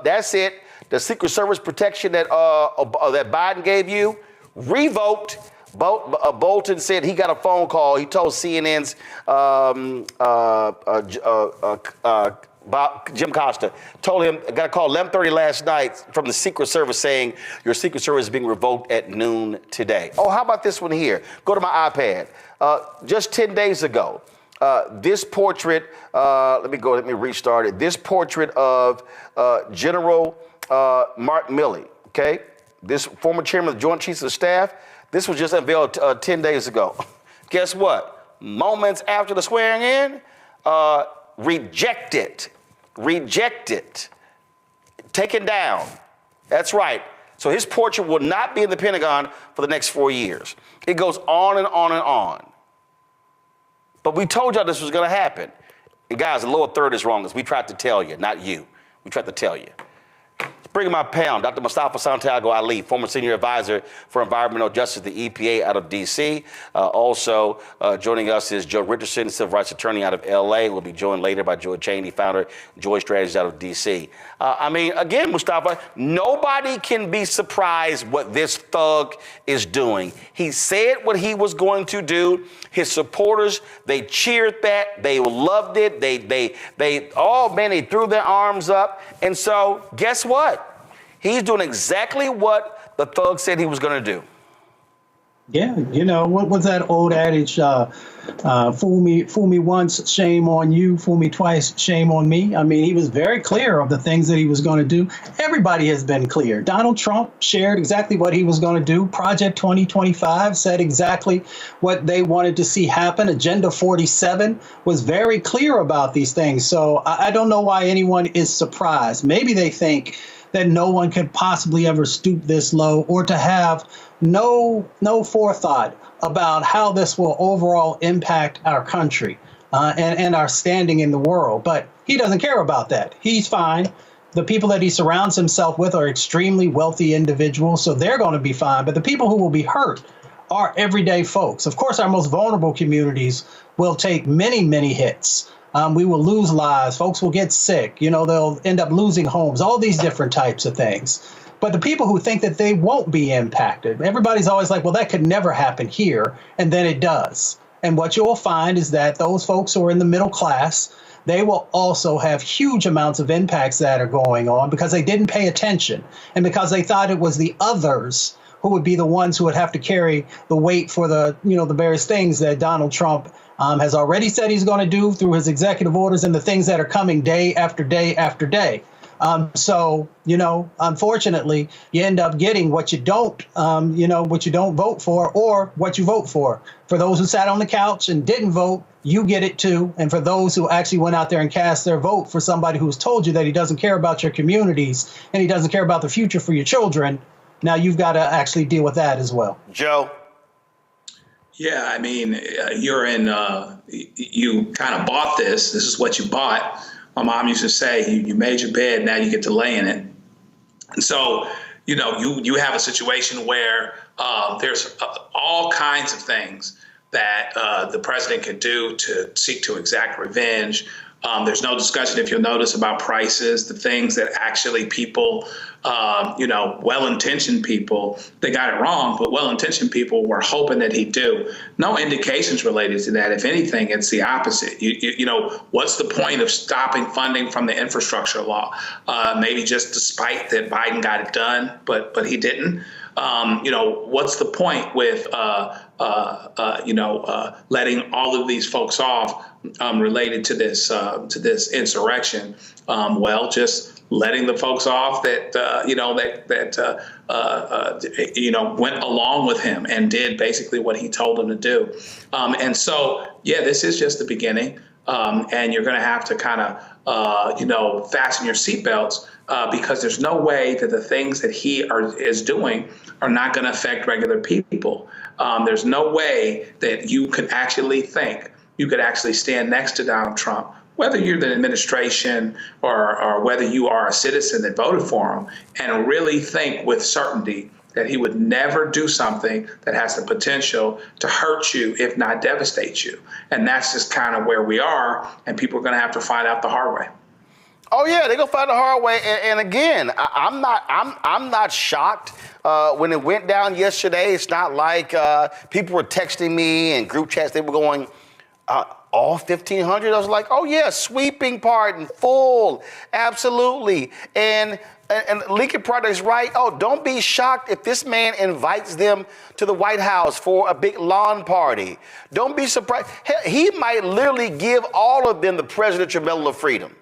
that's it. The Secret Service protection that Biden gave you, revoked. Bolton said he got a phone call. He told CNN's Jim Costa, told him, got a call 11:30 last night from the Secret Service saying your Secret Service is being revoked at noon today. Oh, how about this one here? Go to my iPad. Just 10 days ago, this portrait, let me restart it. This portrait of General Mark Milley, okay? This former chairman of the Joint Chiefs of Staff, this was just unveiled 10 days ago. Guess what? Moments after the swearing in, rejected, taken down. That's right. So his portrait will not be in the Pentagon for the next 4 years. It goes on and on and on. But we told y'all this was going to happen. And guys, the lower third is wrong, because we tried to tell you, not you. We tried to tell you. Bringing my pound, Dr. Mustafa Santiago Ali, former senior advisor for environmental justice, the EPA out of D.C. Also joining us is Joe Richardson, civil rights attorney out of L.A. We'll be joined later by Joy Cheney, founder, Joy Strategies out of D.C. Again, Mustafa, nobody can be surprised what this thug is doing. He said what he was going to do. His supporters, they cheered that. They loved it. They threw their arms up. And so guess what? He's doing exactly what the thug said he was going to do. Yeah, what was that old adage? Fool me once, shame on you. Fool me twice, shame on me. I mean, he was very clear of the things that he was going to do. Everybody has been clear. Donald Trump shared exactly what he was going to do. Project 2025 said exactly what they wanted to see happen. Agenda 47 was very clear about these things. So I don't know why anyone is surprised. Maybe they think that no one could possibly ever stoop this low, or to have no forethought about how this will overall impact our country and our standing in the world. But he doesn't care about that. He's fine. The people that he surrounds himself with are extremely wealthy individuals, so they're going to be fine. But the people who will be hurt are everyday folks. Of course, our most vulnerable communities will take many, many hits. We will lose lives. Folks will get sick. They'll end up losing homes, all these different types of things. But the people who think that they won't be impacted, everybody's always like, well, that could never happen here. And then it does. And what you'll find is that those folks who are in the middle class, they will also have huge amounts of impacts that are going on because they didn't pay attention and because they thought it was the others who would be the ones who would have to carry the weight for the, the various things that Donald Trump has already said he's going to do through his executive orders and the things that are coming day after day after day. So, unfortunately, you end up getting what you don't, what you don't vote for or what you vote for. For those who sat on the couch and didn't vote, you get it too. And for those who actually went out there and cast their vote for somebody who's told you that he doesn't care about your communities and he doesn't care about the future for your children, now you've got to actually deal with that as well. Joe? Yeah, I mean, you're in, you kind of bought this. This is what you bought. My mom used to say, you made your bed, now you get to lay in it. And so, you have a situation where there's all kinds of things that the president could do to seek to exact revenge. There's no discussion, if you'll notice, about prices, the things that actually people, well-intentioned people, they got it wrong, but well-intentioned people were hoping that he'd do. No indications related to that. If anything, it's the opposite. What's the point of stopping funding from the infrastructure law? Maybe just despite that Biden got it done, but he didn't. What's the point with, letting all of these folks off related to this insurrection? Just letting the folks off that went along with him and did basically what he told them to do. And so, this is just the beginning. And you're going to have to kind of, fasten your seatbelts because there's no way that the things that he is doing are not going to affect regular people. There's no way that you could actually think you could actually stand next to Donald Trump, whether you're the administration or whether you are a citizen that voted for him, and really think with certainty that he would never do something that has the potential to hurt you, if not devastate you. And that's just kind of where we are, and people are going to have to find out the hard way. Oh yeah, they're gonna find the hard way. And again, I'm not shocked when it went down yesterday. It's not like people were texting me and group chats. They were going, all 1,500. I was like, oh yeah, sweeping pardon, full, absolutely. And Lincoln Product is right. Oh, don't be shocked if this man invites them to the White House for a big lawn party. Don't be surprised. Hell, he might literally give all of them the Presidential Medal of Freedom.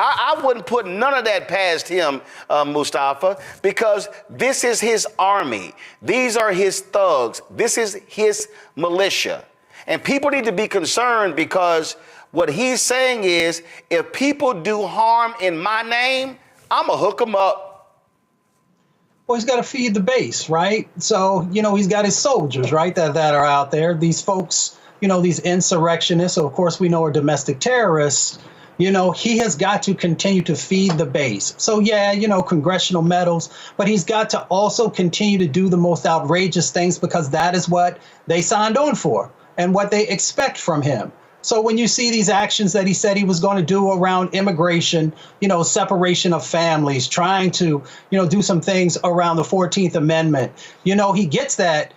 I wouldn't put none of that past him, Mustafa, because this is his army. These are his thugs. This is his militia. And people need to be concerned because what he's saying is, if people do harm in my name, I'm going to hook them up. Well, he's got to feed the base, right? So, he's got his soldiers, right, that are out there. These folks, these insurrectionists, so of course we know are domestic terrorists. He has got to continue to feed the base. So, congressional medals, but he's got to also continue to do the most outrageous things because that is what they signed on for and what they expect from him. So when you see these actions that he said he was going to do around immigration, separation of families, trying to, do some things around the 14th Amendment, he gets that,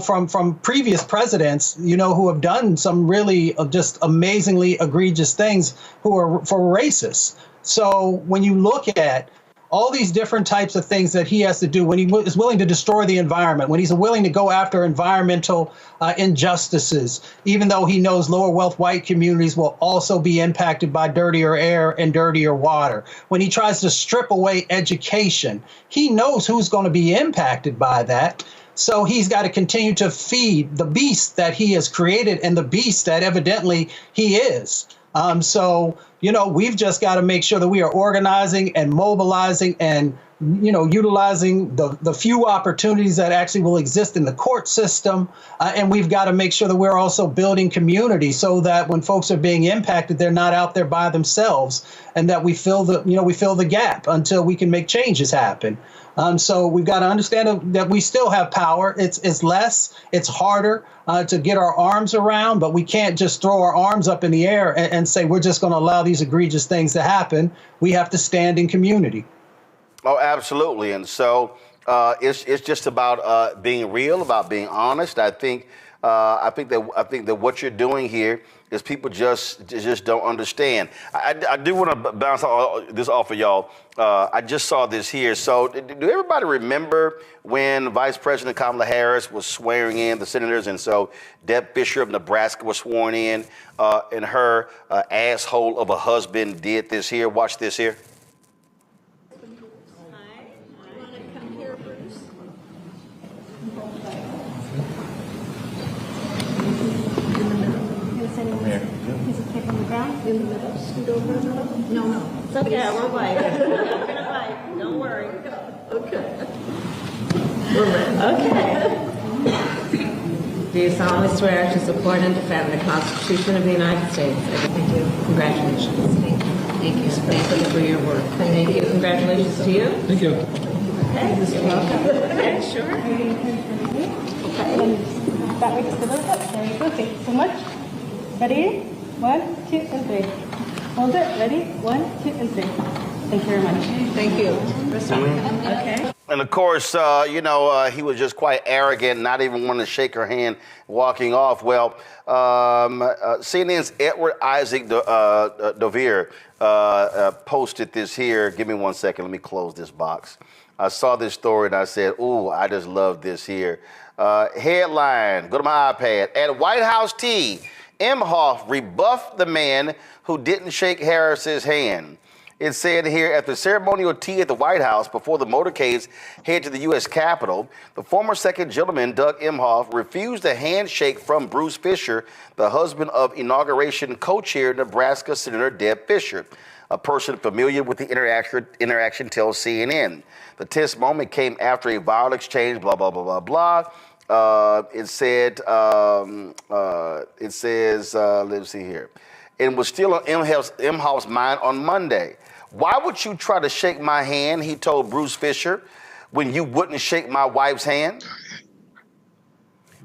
from previous presidents, who have done some really just amazingly egregious things who are for racists. So when you look at all these different types of things that he has to do, when he is willing to destroy the environment, when he's willing to go after environmental injustices, even though he knows lower wealth white communities will also be impacted by dirtier air and dirtier water, when he tries to strip away education, he knows who's going to be impacted by that. So he's got to continue to feed the beast that he has created and the beast that evidently he is. We've just got to make sure that we are organizing and mobilizing and, utilizing the few opportunities that actually will exist in the court system. And we've got to make sure that we're also building community so that when folks are being impacted, they're not out there by themselves and that we fill the gap until we can make changes happen. So we've got to understand that we still have power. It's less, it's harder to get our arms around, but we can't just throw our arms up in the air and say we're just going to allow these egregious things to happen. We have to stand in community. Oh, absolutely. And so it's just about being real, about being honest. I think I think that what you're doing here is people just don't understand. I do want to bounce this off of y'all. I just saw this here. So do everybody remember when Vice President Kamala Harris was swearing in the senators, and so Deb Fisher of Nebraska was sworn in, and her asshole of a husband did this here. Watch this here. In the middle, scoot over a little. No. It's okay, we're white. We're gonna fight. Don't worry. Okay. We're ready. Okay. Do you solemnly swear to support and defend the Constitution of the United States? Thank you. Congratulations. Thank you. Thank you for your work. Thank you. Congratulations to you. Thank you. Okay. You're welcome. Okay, sure. Okay. That way, just a little bit. There you go. Thank you so much. Ready? 1, 2, and 3. Hold it. Ready? 1, 2, and 3. Thank you very much. Thank you. Okay. And of course, he was just quite arrogant, not even wanting to shake her hand, walking off. Well, CNN's Edward Isaac Dovere posted this here. Give me 1 second. Let me close this box. I saw this story and I said, ooh, I just love this here. Headline, go to my iPad. At White House tea, Imhoff rebuffed the man who didn't shake Harris's hand. It said here, at the ceremonial tea at the White House before the motorcades head to the U.S. Capitol, the former second gentleman, Doug Imhoff, refused a handshake from Bruce Fisher, the husband of inauguration co-chair Nebraska Senator Deb Fisher. A person familiar with the interaction tells CNN. The tense moment came after a violent exchange, blah, blah, blah, blah, blah. It says, let's see here. It was still on Imhoff's mind on Monday. Why would you try to shake my hand, he told Bruce Fisher, when you wouldn't shake my wife's hand?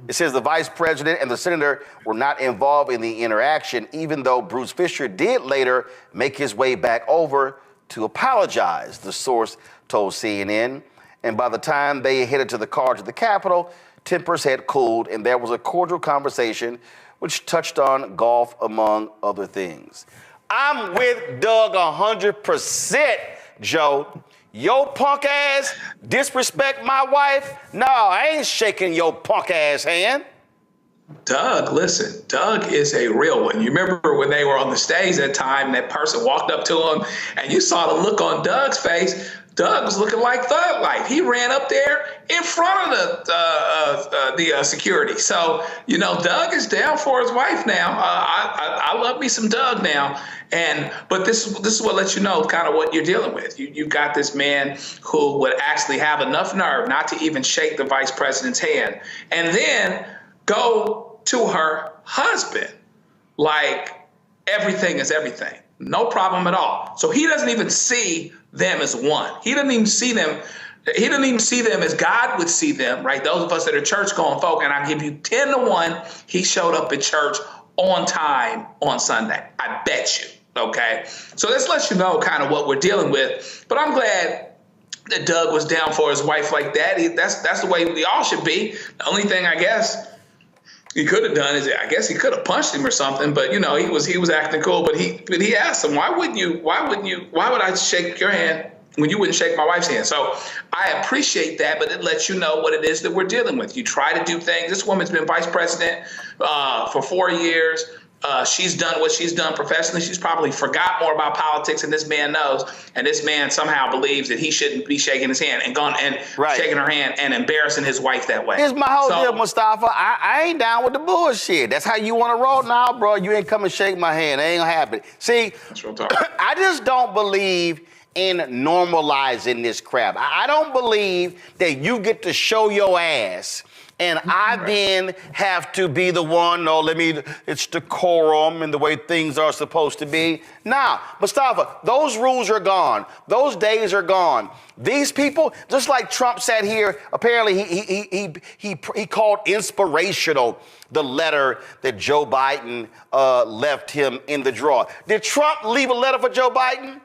It says the vice president and the senator were not involved in the interaction, even though Bruce Fisher did later make his way back over to apologize, the source told CNN. And by the time they headed to the car to the Capitol, tempers had cooled, and there was a cordial conversation which touched on golf, among other things. I'm with Doug 100%, Joe. Your punk ass disrespect my wife? No, I ain't shaking your punk ass hand. Doug, listen, Doug is a real one. You remember when they were on the stage that time, that person walked up to him, and you saw the look on Doug's face. Doug was looking like Thug Life. He ran up there in front of the security. So, Doug is down for his wife now. I love me some Doug now. But this is what lets you know kind of what you're dealing with. You've got this man who would actually have enough nerve not to even shake the vice president's hand, and then go to her husband like everything is everything. No problem at all. So he doesn't even see them as one. He doesn't even see them. He doesn't even see them as God would see them, right? Those of us that are church-going folk, and I give you 10-1, he showed up at church on time on Sunday. I bet you, okay? So this lets you know kind of what we're dealing with. But I'm glad that Doug was down for his wife like that. That's the way we all should be. The only thing I guess he could have done is, I guess he could have punched him or something, but he was acting cool. But he asked him, why would I shake your hand when you wouldn't shake my wife's hand? So I appreciate that, but it lets you know what it is that we're dealing with. You try to do things. This woman's been vice president for 4 years. She's done what she's done professionally. She's probably forgot more about politics than this man knows. And this man somehow believes that he shouldn't be shaking his hand and shaking her hand and embarrassing his wife that way. Here's my whole deal, Mustafa. I ain't down with the bullshit. That's how you want to roll now, bro. You ain't come and shake my hand. It ain't gonna happen. See, that's what I'm talking. I just don't believe in normalizing this crap. I don't believe that you get to show your ass and I then have to be the one, it's decorum and the way things are supposed to be. Nah, Mustafa, those rules are gone. Those days are gone. These people, just like Trump sat here, apparently he called inspirational the letter that Joe Biden left him in the drawer. Did Trump leave a letter for Joe Biden?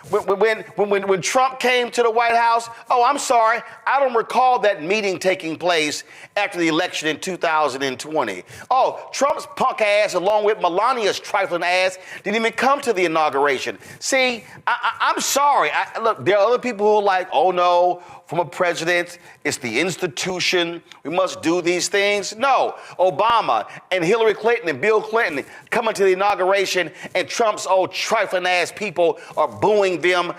When Trump came to the White House, oh, I'm sorry, I don't recall that meeting taking place after the election in 2020. Oh, Trump's punk ass, along with Melania's trifling ass, didn't even come to the inauguration. See, I'm sorry. Look, there are other people who are like, oh no, from a president, it's the institution. We must do these things. No, Obama and Hillary Clinton and Bill Clinton coming to the inauguration, and Trump's old trifling ass people are booing them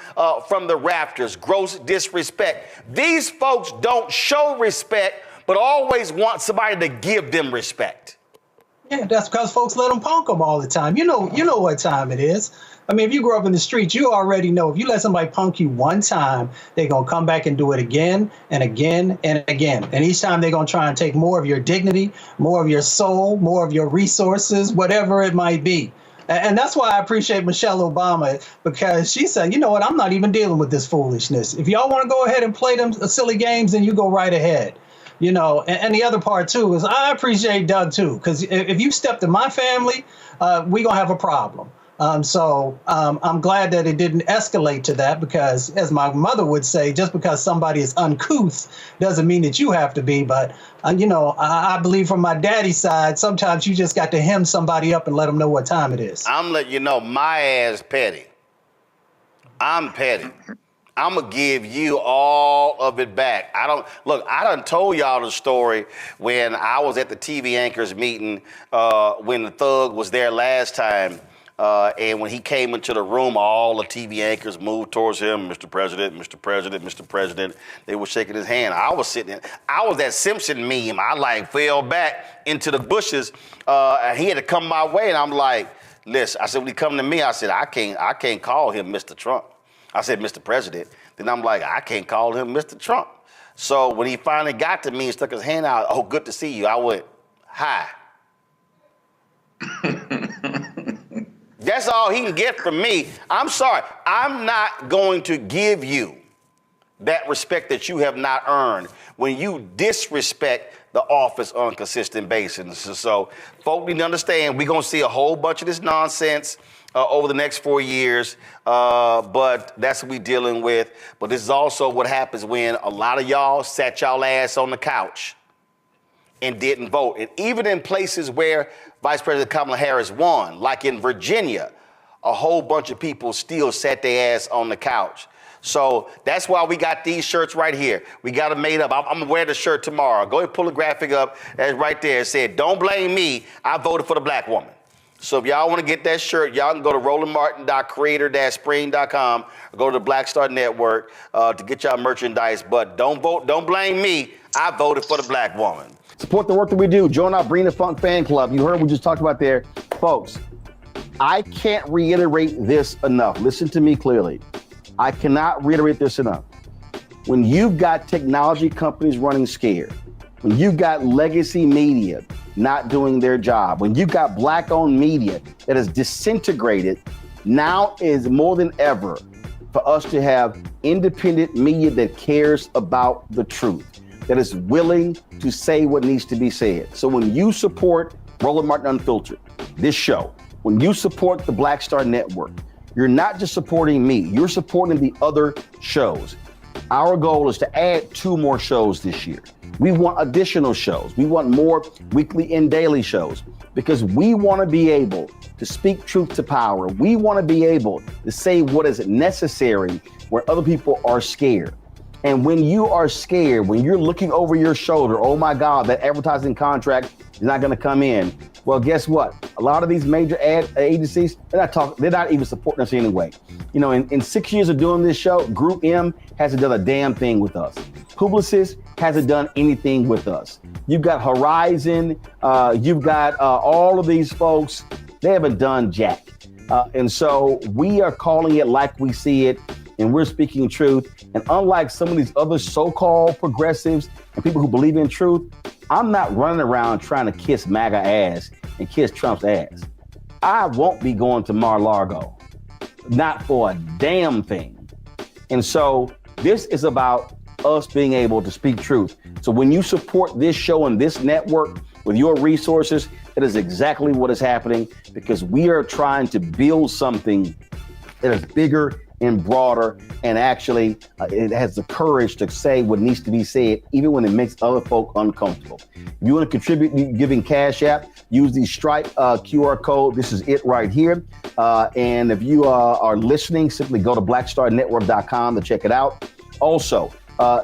from the rafters. Gross disrespect. These folks don't show respect, but always want somebody to give them respect. Yeah, that's because folks let them punk them all the time. You know what time it is. I mean, if you grow up in the streets, you already know if you let somebody punk you one time, they're going to come back and do it again and again and again. And each time they're going to try and take more of your dignity, more of your soul, more of your resources, whatever it might be. And that's why I appreciate Michelle Obama, because she said, you know what, I'm not even dealing with this foolishness. If y'all want to go ahead and play them silly games, then you go right ahead. You know, and the other part, too, is I appreciate Doug, too, because if you step to my family, we're going to have a problem. So I'm glad that it didn't escalate to that, because, as my mother would say, just because somebody is uncouth doesn't mean that you have to be. But, you know, I believe from my daddy's side, sometimes you just got to hem somebody up and let them know what time it is. I'm letting you know my ass petty. I'm petty. I'm going to give you all of it back. I done told y'all the story when I was at the TV anchors meeting when the thug was there last time. And when he came into the room, all the TV anchors moved towards him. Mr. President, Mr. President, Mr. President. They were shaking his hand. I was sitting there. I was that Simpson meme. I fell back into the bushes. And he had to come my way. And I'm like, listen, I said, when he come to me, I said, I can't call him Mr. Trump. I said, Mr. President. Then I'm like, I can't call him Mr. Trump. So when he finally got to me and stuck his hand out, oh, good to see you. I went, hi. That's all he can get from me. I'm sorry. I'm not going to give you that respect that you have not earned when you disrespect the office on a consistent basis. So folk need to understand we're going to see a whole bunch of this nonsense over the next 4 years, but that's what we're dealing with. But this is also what happens when a lot of y'all sat y'all ass on the couch and didn't vote. And even in places where Vice President Kamala Harris won, like in Virginia, a whole bunch of people still sat their ass on the couch. So that's why we got these shirts right here. We got them made up. I'm gonna wear the shirt tomorrow. Go ahead and pull the graphic up. That's right there. It said, don't blame me. I voted for the black woman. So if y'all want to get that shirt, y'all can go to rolandmartin.creator-spring.com or go to the Black Star Network to get y'all merchandise. But don't blame me. I voted for the black woman. Support the work that we do. Join our Bring the Funk fan club. You heard we just talked about there. Folks, I can't reiterate this enough. Listen to me clearly. I cannot reiterate this enough. When you've got technology companies running scared, when you've got legacy media not doing their job, when you've got black-owned media that is disintegrated, now is more than ever for us to have independent media that cares about the truth, that is willing to say what needs to be said. So when you support Roland Martin Unfiltered, this show, when you support the Black Star Network, you're not just supporting me, you're supporting the other shows. Our goal is to add 2 more shows this year. We want additional shows. We want more weekly and daily shows because we want to be able to speak truth to power. We want to be able to say what is necessary where other people are scared. And when you are scared, when you're looking over your shoulder, oh my God, that advertising contract is not going to come in. Well, guess what? A lot of these major ad agencies, they're not even supporting us anyway. You know, in 6 years of doing this show, Group M hasn't done a damn thing with us. Publicis hasn't done anything with us. You've got Horizon, you've got all of these folks, they haven't done jack. And so we are calling it like we see it, and we're speaking truth. And unlike some of these other so-called progressives and people who believe in truth, I'm not running around trying to kiss MAGA ass and kiss Trump's ass. I won't be going to Mar-a-Lago, not for a damn thing. And so this is about us being able to speak truth. So when you support this show and this network with your resources, that is exactly what is happening, because we are trying to build something that is bigger and broader, and actually it has the courage to say what needs to be said, even when it makes other folk uncomfortable. If you want to contribute giving Cash App, use the Stripe QR code. This is it right here. And if you are listening, simply go to blackstarnetwork.com to check it out. Also,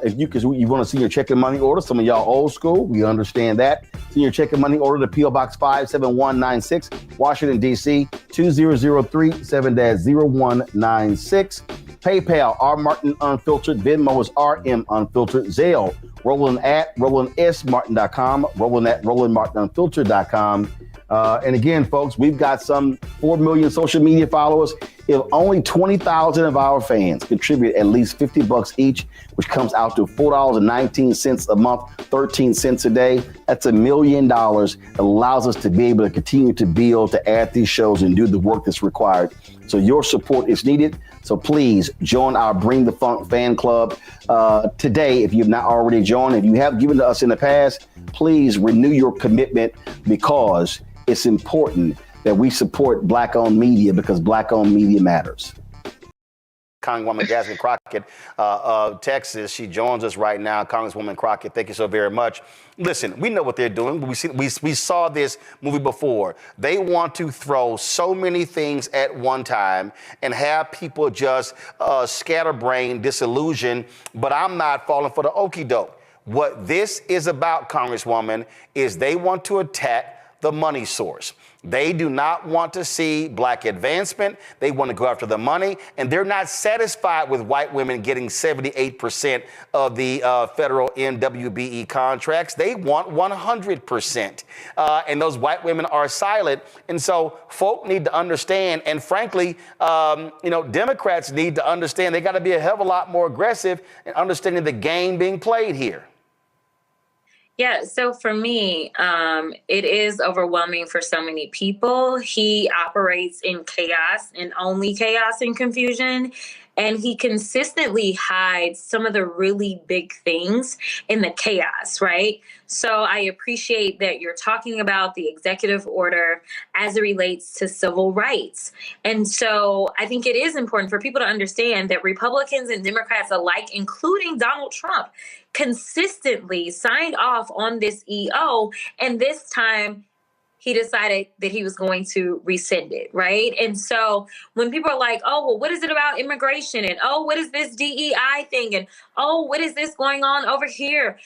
if you want to see your checking money order, some of y'all old school, we understand that. See your checking money order to P.O. Box 57196, Washington, D.C., 2003 7-0196. PayPal, R. Martin Unfiltered. Venmo is RM Unfiltered. Zelle, Roland at RolandSMartin.com, Roland at RolandMartinUnfiltered.com. And again, folks, we've got some 4 million social media followers. If only 20,000 of our fans contribute at least $50 each, which comes out to $4.19 a month, 13 cents a day, that's $1 million. It allows us to be able to continue to build, to add these shows and do the work that's required. So your support is needed. So please join our Bring the Funk fan club today. If you've not already joined, if you have given to us in the past, please renew your commitment, because it's important that we support Black-owned media, because Black-owned media matters. Congresswoman Jasmine Crockett of Texas, she joins us right now. Congresswoman Crockett, thank you so very much. Listen, we know what they're doing. We saw this movie before. They want to throw so many things at one time and have people just scatterbrained, disillusioned, but I'm not falling for the okie doke. What this is about, Congresswoman, is they want to attack the money source. They do not want to see Black advancement. They want to go after the money, and they're not satisfied with white women getting 78% of the federal NWBE contracts. They want 100%. And those white women are silent. And so folk need to understand, and frankly, Democrats need to understand they got to be a hell of a lot more aggressive in understanding the game being played here. Yeah, so for me, it is overwhelming for so many people. He operates in chaos and only chaos and confusion. And he consistently hides some of the really big things in the chaos, right? So I appreciate that you're talking about the executive order as it relates to civil rights. And so I think it is important for people to understand that Republicans and Democrats alike, including Donald Trump, consistently signed off on this EO. And this time, he decided that he was going to rescind it, right? And so when people are like, oh, well, what is it about immigration? And, oh, what is this DEI thing? And, oh, what is this going on over here?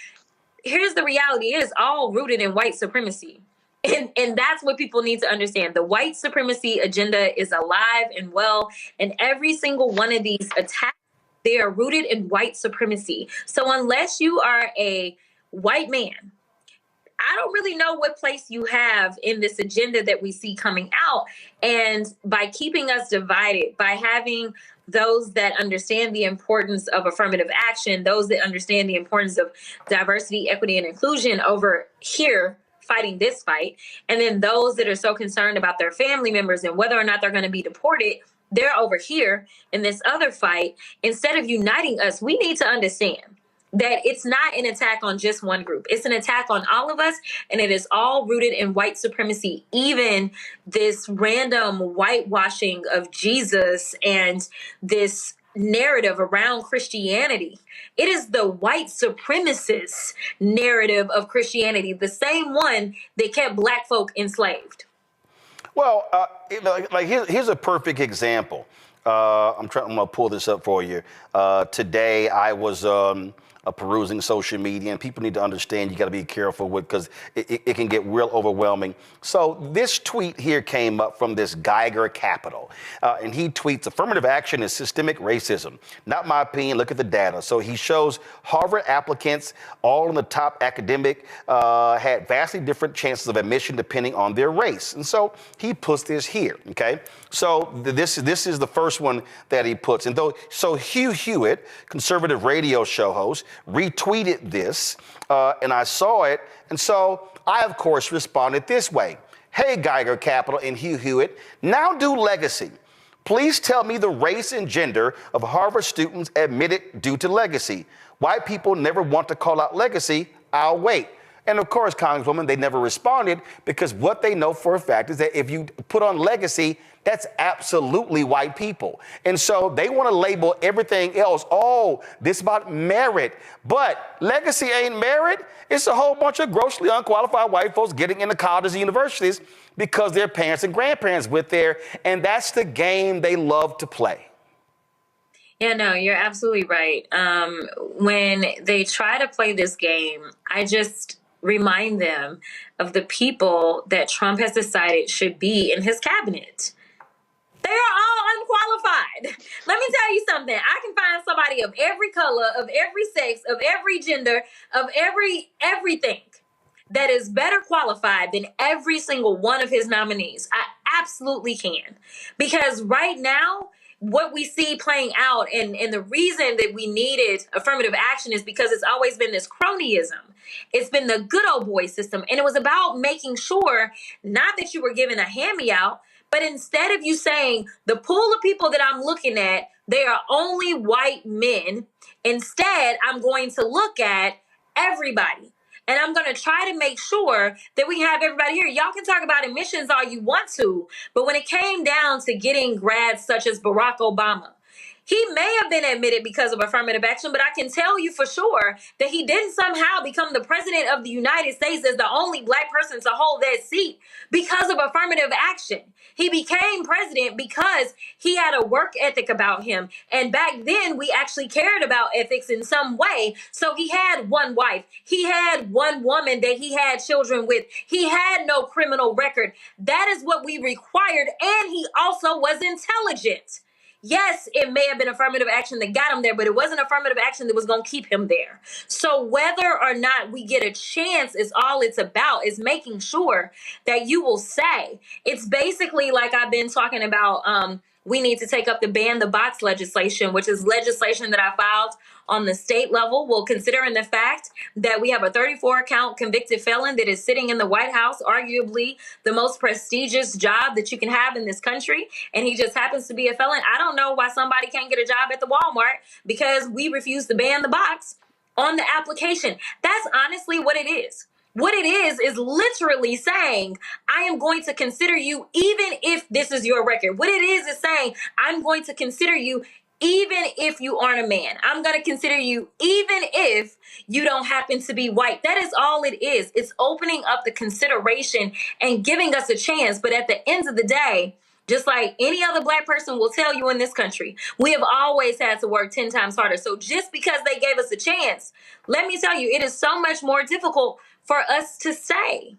Here's the reality. It is all rooted in white supremacy. And that's what people need to understand. The white supremacy agenda is alive and well. And every single one of these attacks, they are rooted in white supremacy. So unless you are a white man, I don't really know what place you have in this agenda that we see coming out. And by keeping us divided, by having those that understand the importance of affirmative action, those that understand the importance of diversity, equity, and inclusion over here fighting this fight, and then those that are so concerned about their family members and whether or not they're going to be deported, they're over here in this other fight. Instead of uniting us, we need to understand that it's not an attack on just one group. It's an attack on all of us, and it is all rooted in white supremacy. Even this random whitewashing of Jesus and this narrative around Christianity. It is the white supremacist narrative of Christianity, the same one that kept Black folk enslaved. Well, here's a perfect example. I'm going to pull this up for you. Today, I was perusing social media, and people need to understand you got to be careful with, because it can get real overwhelming. So this tweet here came up from this Geiger Capital, and he tweets, affirmative action is systemic racism. Not my opinion, look at the data. So he shows Harvard applicants, all in the top academic, had vastly different chances of admission depending on their race. And so he puts this here, okay? So this is the first one that he puts. And so Hugh Hewitt, conservative radio show host, retweeted this, and I saw it. And so I, of course, responded this way. Hey, Geiger Capital and Hugh Hewitt, now do legacy. Please tell me the race and gender of Harvard students admitted due to legacy. White people never want to call out legacy. I'll wait. And of course, Congresswoman, they never responded because what they know for a fact is that if you put on legacy, that's absolutely white people. And so they want to label everything else, oh, this is about merit. But legacy ain't merit. It's a whole bunch of grossly unqualified white folks getting into colleges and universities because their parents and grandparents went there. And that's the game they love to play. Yeah, no, you're absolutely right. When they try to play this game, I just remind them of the people that Trump has decided should be in his cabinet. They are all unqualified. Let me tell you something. I can find somebody of every color, of every sex, of every gender, of everything that is better qualified than every single one of his nominees. I absolutely can. Because right now, what we see playing out and the reason that we needed affirmative action is because it's always been this cronyism. It's been the good old boy system. And it was about making sure not that you were given a hand-me-out, but instead of you saying the pool of people that I'm looking at, they are only white men. Instead, I'm going to look at everybody. And I'm going to try to make sure that we have everybody here. Y'all can talk about admissions all you want to, but when it came down to getting grads such as Barack Obama, he may have been admitted because of affirmative action, but I can tell you for sure that he didn't somehow become the president of the United States as the only black person to hold that seat because of affirmative action. He became president because he had a work ethic about him. And back then, we actually cared about ethics in some way. So he had one wife. He had one woman that he had children with. He had no criminal record. That is what we required. And he also was intelligent. Yes, it may have been affirmative action that got him there, but it wasn't affirmative action that was going to keep him there. So whether or not we get a chance is all it's about, is making sure that you will say. It's basically like I've been talking about, we need to take up the ban the box legislation, which is legislation that I filed on the state level. Well, considering the fact that we have a 34-count convicted felon that is sitting in the White House, arguably the most prestigious job that you can have in this country, and he just happens to be a felon. I don't know why somebody can't get a job at the Walmart because we refuse to ban the box on the application. That's honestly what it is. What it is literally saying, I am going to consider you even if this is your record. What it is saying, I'm going to consider you even if you aren't a man. I'm going to consider you even if you don't happen to be white. That is all it is. It's opening up the consideration and giving us a chance. But at the end of the day, just like any other black person will tell you in this country, we have always had to work 10 times harder. So just because they gave us a chance, let me tell you, it is so much more difficult for us to say.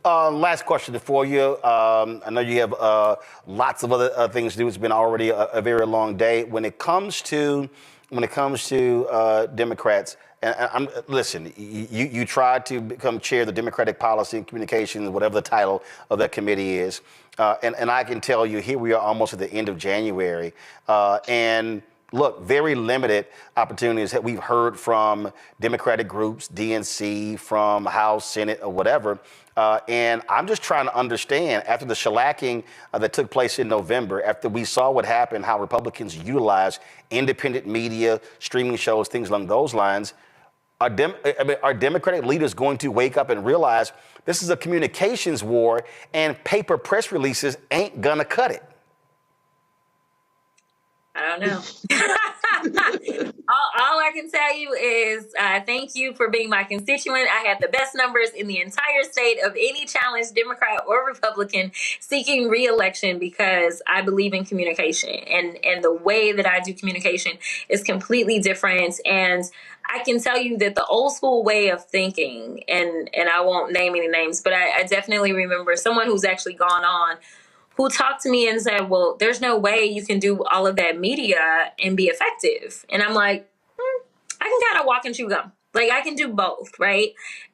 Last question for you. I know you have lots of other things to do. It's been already a very long day. When it comes to Democrats, and listen, you tried to become chair of the Democratic Policy and Communications, whatever the title of that committee is, and I can tell you, here we are almost at the end of January, and look, very limited opportunities that we've heard from Democratic groups, DNC, from House, Senate, or whatever. And I'm just trying to understand, after the shellacking that took place in November, after we saw what happened, how Republicans utilize independent media, streaming shows, things along those lines, are Democratic leaders going to wake up and realize this is a communications war and paper press releases ain't gonna cut it? I don't know. all I can tell you is thank you for being my constituent. I had the best numbers in the entire state of any challenged Democrat or Republican seeking re-election because I believe in communication. And the way that I do communication is completely different. And I can tell you that the old school way of thinking, and I won't name any names, but I definitely remember someone who's actually gone on who talked to me and said, well, there's no way you can do all of that media and be effective. And I'm like, I can kind of walk and chew gum. Like, I can do both, right?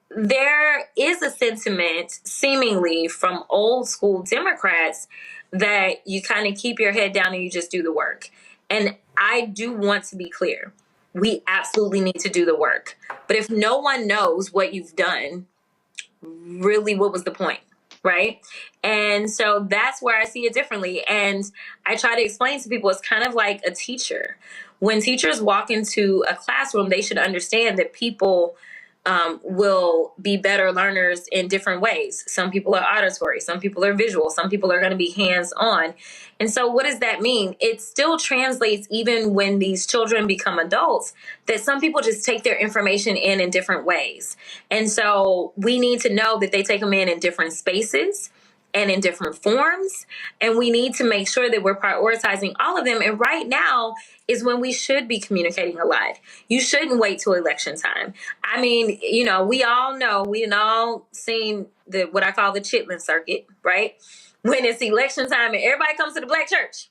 There is a sentiment, seemingly from old school Democrats, that you kind of keep your head down and you just do the work. And I do want to be clear. We absolutely need to do the work. But if no one knows what you've done, really, what was the point? Right? And so that's where I see it differently. And I try to explain to people, it's kind of like a teacher. When teachers walk into a classroom, they should understand that people will be better learners in different ways. Some people are auditory, some people are visual, some people are going to be hands-on. And so what does that mean? It still translates even when these children become adults, that some people just take their information in different ways. And so we need to know that they take them in different spaces and in different forms. And we need to make sure that we're prioritizing all of them. And right now is when we should be communicating a lot. You shouldn't wait till election time. I mean, you know, we all seen what I call the Chitlin circuit, right? When it's election time and everybody comes to the black church.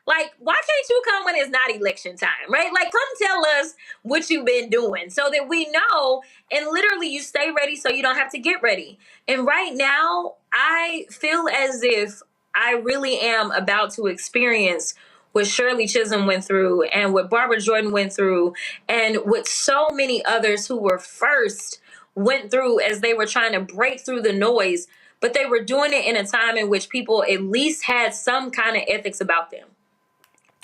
Like, why can't you come when it's not election time, right? Like, come tell us what you've been doing so that we know, and literally you stay ready so you don't have to get ready. And right now, I feel as if I really am about to experience what Shirley Chisholm went through and what Barbara Jordan went through and what so many others who were first went through as they were trying to break through the noise, but they were doing it in a time in which people at least had some kind of ethics about them.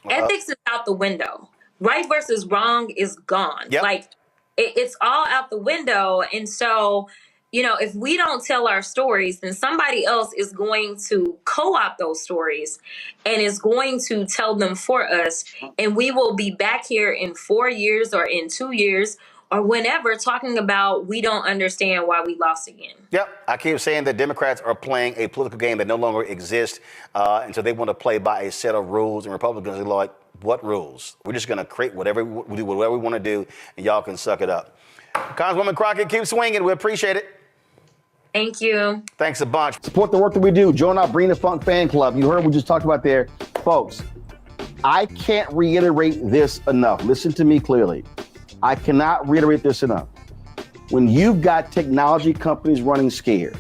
Ethics is out the window. Right versus wrong is gone. Yep. Like, it's all out the window. And so, you know, if we don't tell our stories, then somebody else is going to co-opt those stories and is going to tell them for us. And we will be back here in 4 years or in 2 years or whenever talking about we don't understand why we lost again. Yep. I keep saying that Democrats are playing a political game that no longer exists. And so they want to play by a set of rules, and Republicans are like, what rules? We're just going to create whatever we want to do, and y'all can suck it up. Congresswoman Crockett, keep swinging. We appreciate it. Thank you. Thanks a bunch. Support the work that we do. Join our Bring the Funk fan club. You heard what we just talked about there. Folks, I can't reiterate this enough. Listen to me clearly. I cannot reiterate this enough. When you've got technology companies running scared,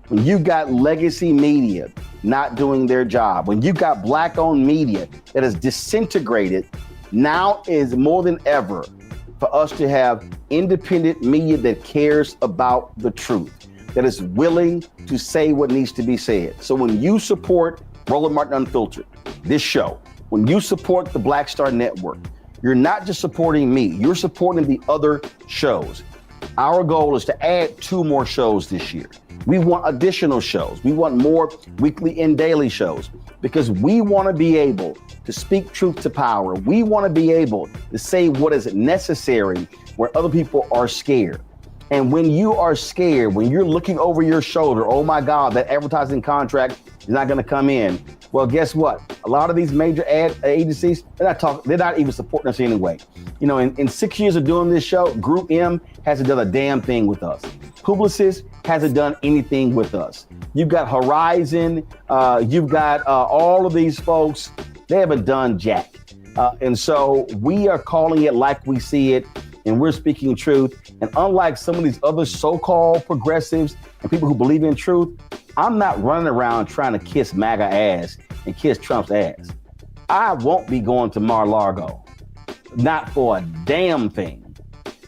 when you've got legacy media not doing their job, when you've got black-owned media that is disintegrated, now is more than ever for us to have independent media that cares about the truth, that is willing to say what needs to be said. So when you support Roland Martin Unfiltered, this show, when you support the Black Star Network, you're not just supporting me, you're supporting the other shows. Our goal is to add 2 more shows this year. We want additional shows. We want more weekly and daily shows because we want to be able to speak truth to power. We want to be able to say what is necessary where other people are scared. And when you are scared, when you're looking over your shoulder, oh my God, that advertising contract is not going to come in. Well, guess what? A lot of these major ad agencies, they're not even supporting us anyway. You know, in 6 years of doing this show, Group M hasn't done a damn thing with us. Publicis hasn't done anything with us. You've got Horizon, you've got all of these folks, they haven't done jack. And so we are calling it like we see it, and we're speaking truth. And unlike some of these other so-called progressives and people who believe in truth, I'm not running around trying to kiss MAGA ass and kiss Trump's ass. I won't be going to Mar-a-Lago, not for a damn thing.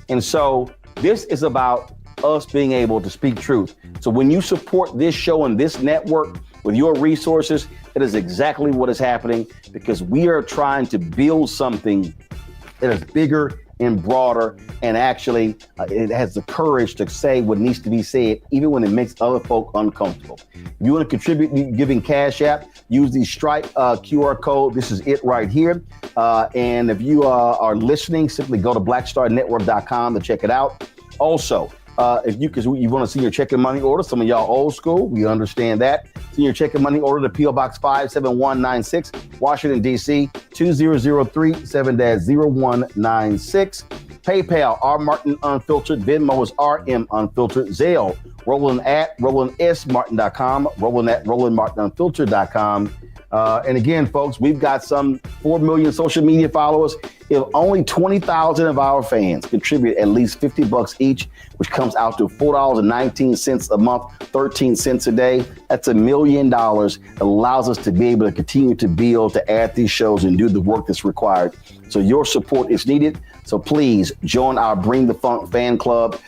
And so this is about us being able to speak truth. So when you support this show and this network with your resources, that is exactly what is happening, because we are trying to build something that is bigger and broader, and actually it has the courage to say what needs to be said, even when it makes other folk uncomfortable. If you want to contribute giving Cash App, use the Stripe QR code. This is it right here. And if you are listening, simply go to blackstarnetwork.com to check it out. Also, if you want to see your check and money order, some of y'all old school, we understand that. See your check and money order to P.O. Box 57196, Washington, D.C., 2003 7-0196. PayPal, R. Martin Unfiltered. Venmo is RM Unfiltered. Zelle, Roland at RolandSMartin.com, Roland at RolandMartinUnfiltered.com. And again, folks, we've got some 4 million social media followers. If only 20,000 of our fans contribute at least $50 each, which comes out to $4.19 a month, 13 cents a day, that's $1 million that allows us to be able to continue to build, to add these shows and do the work that's required. So your support is needed. So please join our Bring the Funk fan club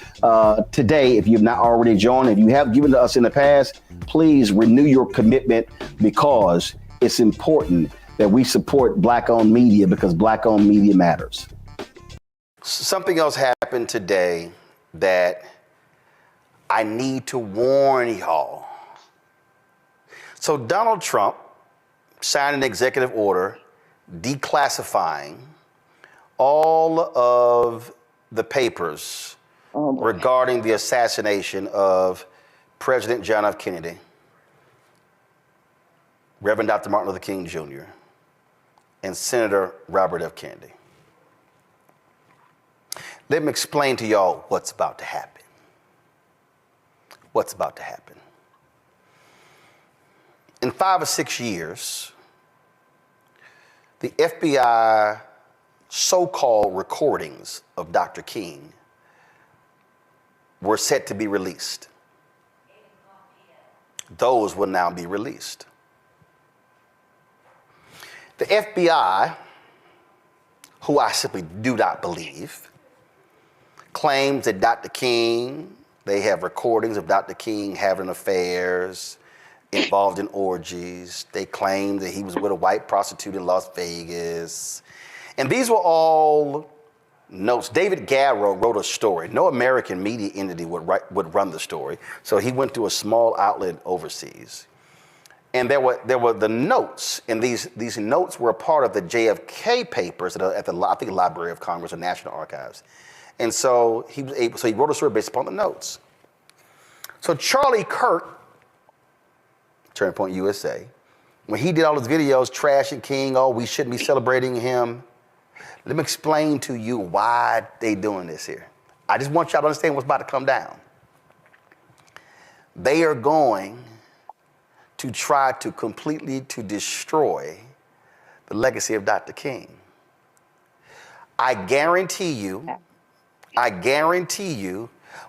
today. If you've not already joined, if you have given to us in the past, please renew your commitment, because it's important that we support Black-owned media, because Black-owned media matters. Something else happened today that I need to warn y'all. So Donald Trump signed an executive order declassifying all of the papers regarding the assassination of President John F. Kennedy, Reverend Dr. Martin Luther King Jr., and Senator Robert F. Kennedy. Let me explain to y'all what's about to happen. What's about to happen. In 5 or 6 years, the FBI so-called recordings of Dr. King were set to be released. Those will now be released. The FBI, who I simply do not believe, claims that Dr. King, they have recordings of Dr. King having affairs, involved in orgies. They claim that he was with a white prostitute in Las Vegas. And these were all notes. David Garrow wrote a story. No American media entity would run the story. So he went to a small outlet overseas. And there were the notes, and these notes were a part of the JFK papers at the I think Library of Congress or National Archives. And so he wrote a story based upon the notes. So Charlie Kirk, Turning Point USA, when he did all his videos trashing King, oh, we shouldn't be celebrating him. Let me explain to you why they doing this here. I just want y'all to understand what's about to come down. They are going to try to completely to destroy the legacy of Dr. King. I guarantee you,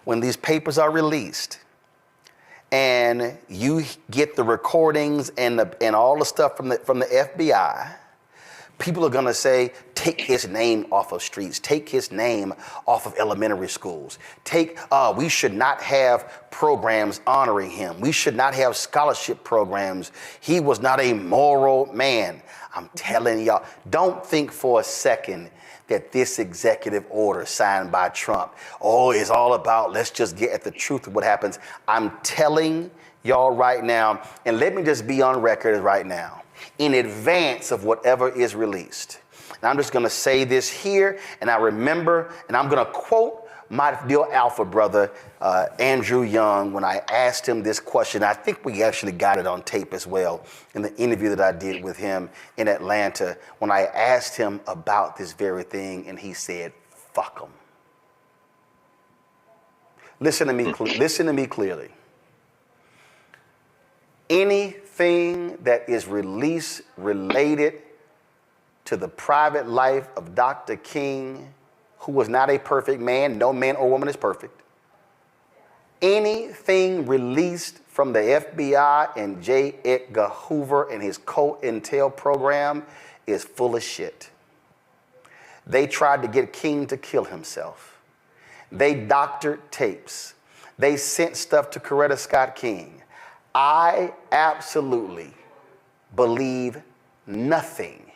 when these papers are released and you get the recordings and all the stuff from the FBI, people are gonna say, take his name off of streets, take his name off of elementary schools. We should not have programs honoring him. We should not have scholarship programs. He was not a moral man. I'm telling y'all, don't think for a second that this executive order signed by Trump, is all about, let's just get at the truth of what happens. I'm telling y'all right now, and let me just be on record right now, in advance of whatever is released. And I'm just gonna say this here, and I remember, and I'm gonna quote my dear alpha brother, Andrew Young, when I asked him this question. I think we actually got it on tape as well in the interview that I did with him in Atlanta, when I asked him about this very thing, and he said, fuck them. Listen to me clearly. Anything that is released related to the private life of Dr. King, who was not a perfect man, no man or woman is perfect. Anything released from the FBI and J. Edgar Hoover and his COINTEL program is full of shit. They tried to get King to kill himself. They doctored tapes. They sent stuff to Coretta Scott King. I absolutely believe nothing,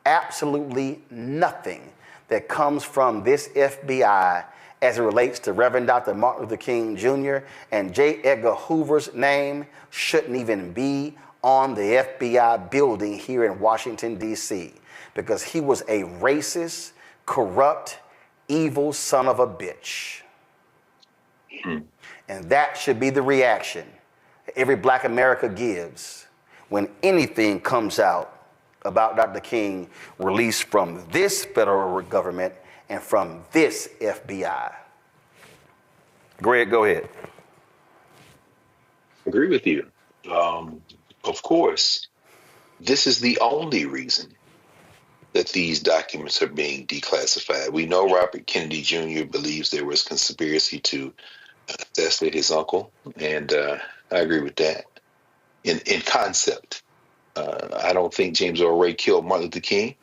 absolutely nothing that comes from this FBI as it relates to Reverend Dr. Martin Luther King Jr. and J. Edgar Hoover's name shouldn't even be on the FBI building here in Washington, D.C., because he was a racist, corrupt, evil son of a bitch. And that should be the reaction every Black America gives when anything comes out about Dr. King released from this federal government and from this FBI. Greg, go ahead. Agree with you. Of course, this is the only reason that these documents are being declassified. We know Robert Kennedy Jr. believes there was conspiracy to assassinate his uncle, and I agree with that in concept. I don't think James Earl Ray killed Martin Luther King,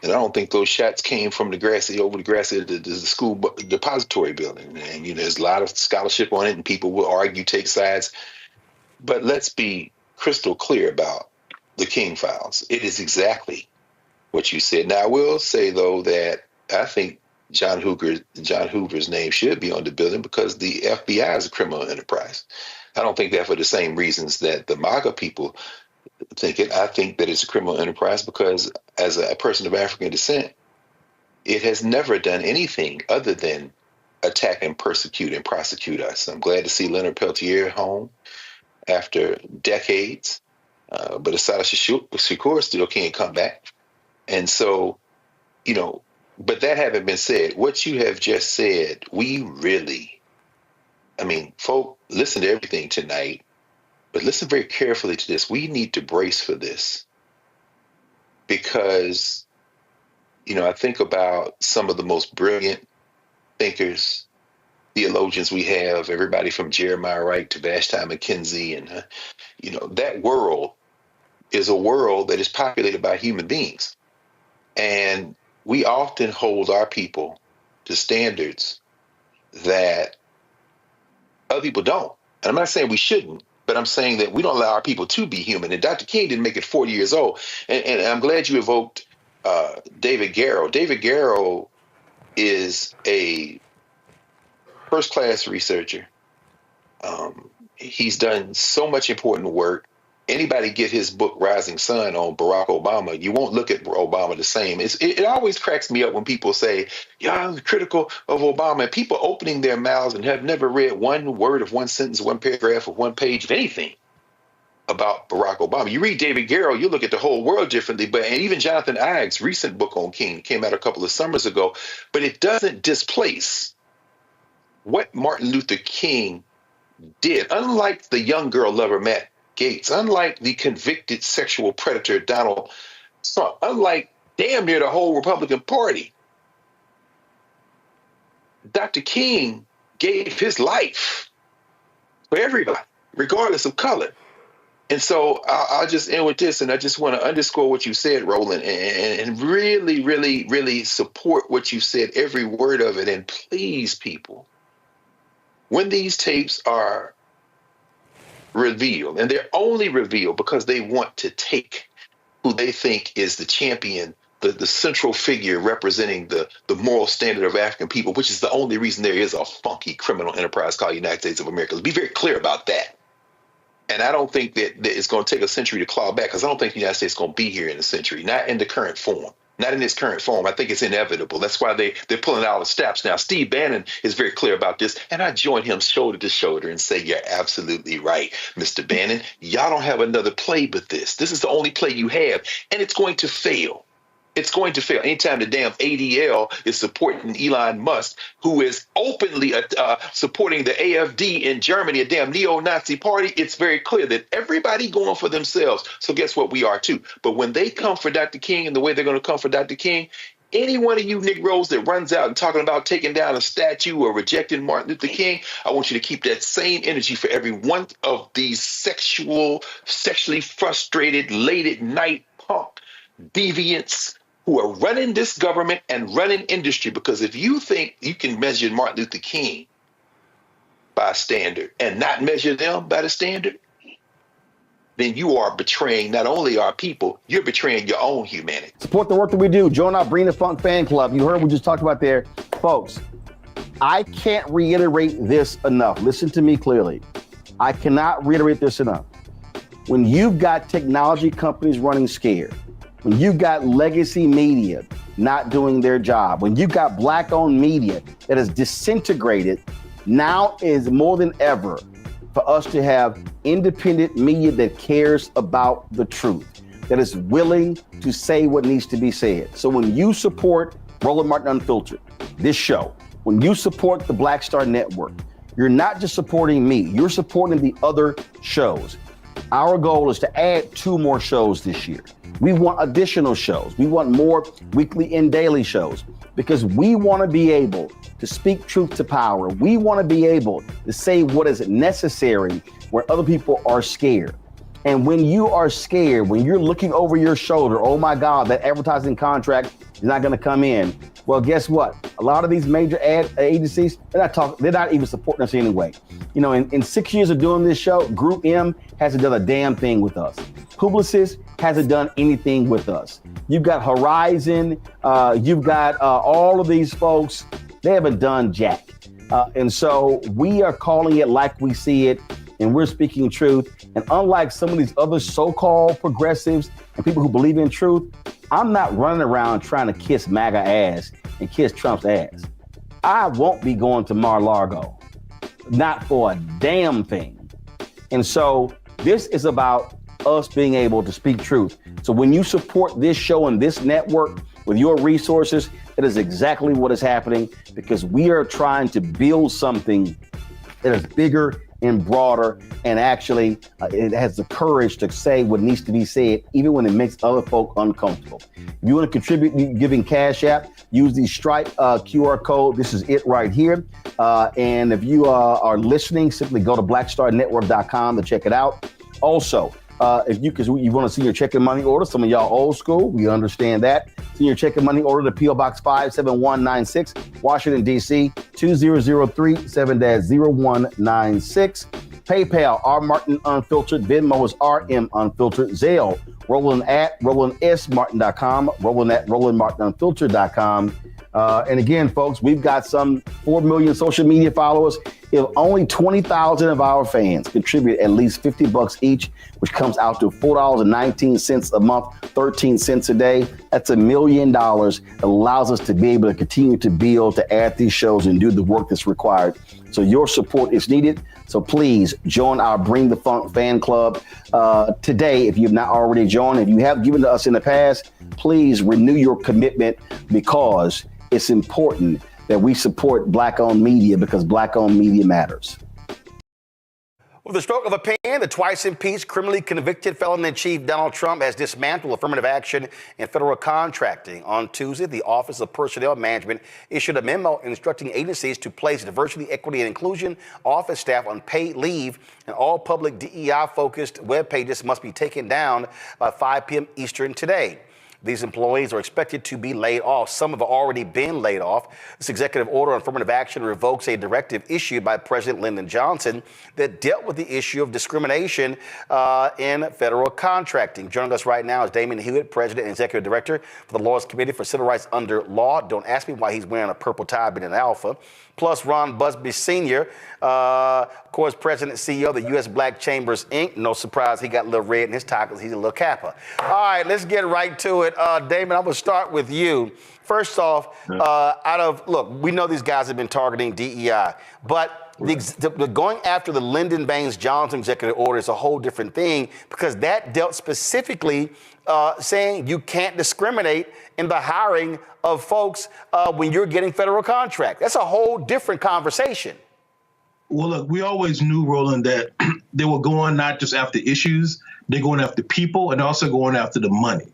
and I don't think those shots came from the grassy the school depository building. And there's a lot of scholarship on it, and people will argue, take sides. But let's be crystal clear about the King files. It is exactly what you said. Now, I will say though that I think John Hoover's name should be on the building because the FBI is a criminal enterprise. I don't think that for the same reasons that the MAGA people think it. I think that it's a criminal enterprise because as a person of African descent, it has never done anything other than attack and persecute and prosecute us. I'm glad to see Leonard Peltier home after decades, but Assata Shakur still can't come back. And so, but that having been said, what you have just said, folk, listen to everything tonight, but listen very carefully to this. We need to brace for this because, I think about some of the most brilliant thinkers, theologians we have, everybody from Jeremiah Wright to Vashti McKenzie. And, that world is a world that is populated by human beings. And we often hold our people to standards that other people don't. And I'm not saying we shouldn't, but I'm saying that we don't allow our people to be human. And Dr. King didn't make it 40 years old. And I'm glad you evoked David Garrow. David Garrow is a first-class researcher. He's done so much important work. Anybody get his book Rising Sun on Barack Obama, you won't look at Obama the same. It always cracks me up when people say, yeah, I'm critical of Obama. And people opening their mouths and have never read one word of one sentence, one paragraph of one page of anything about Barack Obama. You read David Garrow, you look at the whole world differently. And even Jonathan Ives' recent book on King came out a couple of summers ago. But it doesn't displace what Martin Luther King did. Unlike the young girl lover Matt Gaetz, unlike the convicted sexual predator Donald Trump, unlike damn near the whole Republican Party, Dr. King gave his life for everybody, regardless of color. And so I'll just end with this, and I just want to underscore what you said, Roland, and really, really, really support what you said, every word of it. And please, people, when these tapes are revealed, and they're only revealed because they want to take who they think is the champion, the central figure representing the moral standard of African people, which is the only reason there is a funky criminal enterprise called United States of America. Let's be very clear about that. And I don't think that it's going to take a century to claw back, because I don't think the United States is going to be here in a century, not in the current form. Not in its current form. I think it's inevitable. That's why they're pulling out the stops now. Steve Bannon is very clear about this, and I join him shoulder to shoulder and say, you're absolutely right, Mr. Bannon. Y'all don't have another play but this. This is the only play you have, and it's going to fail. It's going to fail. Anytime the damn ADL is supporting Elon Musk, who is openly supporting the AfD in Germany, a damn neo-Nazi party, it's very clear that everybody going for themselves. So guess what? We are too. But when they come for Dr. King and the way they're going to come for Dr. King, any one of you Negroes that runs out and talking about taking down a statue or rejecting Martin Luther King, I want you to keep that same energy for every one of these sexually frustrated, late at night punk deviants who are running this government and running industry. Because if you think you can measure Martin Luther King by a standard and not measure them by the standard, then you are betraying not only our people, you're betraying your own humanity. Support the work that we do. Join our Bring the Funk fan club. You heard what we just talked about there. Folks, I can't reiterate this enough. Listen to me clearly. I cannot reiterate this enough. When you've got technology companies running scared, when you've got legacy media not doing their job, when you've got black-owned media that is disintegrated, now is more than ever for us to have independent media that cares about the truth, that is willing to say what needs to be said. So when you support Roland Martin Unfiltered, this show, when you support the Black Star Network, you're not just supporting me, you're supporting the other shows. Our goal is to add 2 more shows this year. We want additional shows. We want more weekly and daily shows, because we want to be able to speak truth to power. We want to be able to say what is necessary where other people are scared. And when you are scared, when you're looking over your shoulder, oh my God, that advertising contract is not going to come in. Well, guess what? A lot of these major ad agencies, they're not even supporting us anyway. You know, in 6 years of doing this show, Group M hasn't done a damn thing with us. Publicis hasn't done anything with us. You've got Horizon. You've got all of these folks. They haven't done jack. And so we are calling it like we see it, and we're speaking truth. And unlike some of these other so-called progressives and people who believe in truth, I'm not running around trying to kiss MAGA ass and kiss Trump's ass. I won't be going to Mar-a-Lago, not for a damn thing. And so this is about us being able to speak truth. So when you support this show and this network with your resources, that is exactly what is happening, because we are trying to build something that is bigger and broader, and actually it has the courage to say what needs to be said, even when it makes other folk uncomfortable. If you want to contribute giving Cash App, use the Stripe QR code. This is it right here. And if you are listening, simply go to blackstarnetwork.com to check it out. Also, if you want to see your check and money order, some of y'all old school, we understand that. See your check and money order to P.O. Box 57196, Washington, D.C. 2003 7-0196. PayPal, R. Martin Unfiltered. Venmo is RM Unfiltered. Zelle, Roland at RolandSMartin.com. Roland at RolandMartinUnfiltered.com. And again, folks, we've got some 4 million social media followers. If only 20,000 of our fans contribute at least $50 each, which comes out to $4.19 a month, 13 cents a day, that's $1 million. It allows us to be able to continue to build, to add these shows and do the work that's required. So your support is needed. So please join our Bring the Funk fan club today. If you've not already joined, if you have given to us in the past, please renew your commitment, because it's important that we support Black-owned media, because Black-owned media matters. With the stroke of a pen, the twice impeached, criminally convicted felon-in-chief Donald Trump has dismantled affirmative action in federal contracting. On Tuesday, the Office of Personnel Management issued a memo instructing agencies to place diversity, equity, and inclusion office staff on paid leave, and all public DEI-focused web pages must be taken down by 5 p.m. Eastern today. These employees are expected to be laid off. Some have already been laid off. This executive order on affirmative action revokes a directive issued by President Lyndon Johnson that dealt with the issue of discrimination in federal contracting. Joining us right now is Damon Hewitt, President and Executive Director for the Lawyers Committee for Civil Rights Under Law. Don't ask me why he's wearing a purple tie being an alpha. Plus Ron Busby Sr., of course, President and CEO of the U.S. Black Chambers, Inc. No surprise he got a little red in his tie because he's a little Kappa. All right, let's get right to it. Damon, I'm going to start with you. First off, look, we know these guys have been targeting DEI, but going after the Lyndon Baines Johnson executive order is a whole different thing, because that dealt specifically saying you can't discriminate in the hiring of folks when you're getting federal contract. That's a whole different conversation. Well, look, we always knew, Roland, that they were going not just after issues, they're going after people and also going after the money.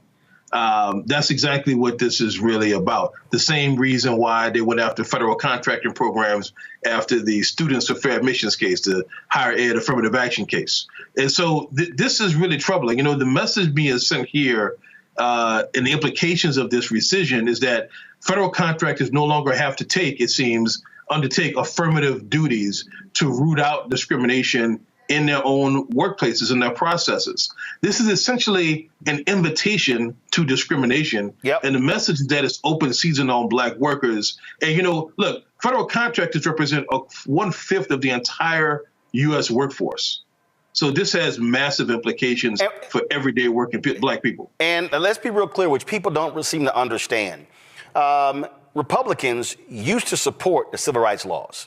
That's exactly what this is really about. The same reason why they went after federal contracting programs after the Students for Fair Admissions case, the higher ed affirmative action case. And so this is really troubling. You know, the message being sent here and the implications of this rescission is that federal contractors no longer have to undertake affirmative duties to root out discrimination in their own workplaces and their processes. This is essentially an invitation to discrimination. And the message is that it's open season on Black workers. And, you know, look, federal contractors represent 1/5 of the entire U.S. workforce. So this has massive implications for everyday working Black people. And let's be real clear, which people don't seem to understand. Republicans used to support the civil rights laws.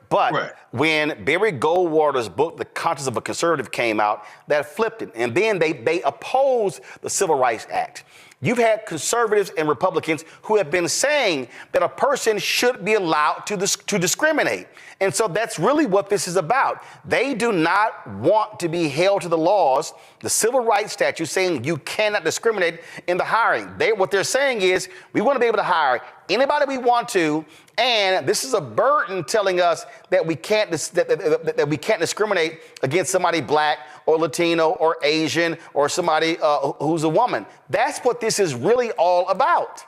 But when Barry Goldwater's book, The Conscience of a Conservative, came out, that flipped it. And then they opposed the Civil Rights Act. You've had conservatives and Republicans who have been saying that a person should be allowed to discriminate. And so that's really what this is about. They do not want to be held to the laws, the civil rights statute saying you cannot discriminate in the hiring. What they're saying is we want to be able to hire anybody we want to, and this is a burden telling us that we can't that we can't discriminate against somebody Black or Latino or Asian or somebody who's a woman. That's what this is really all about.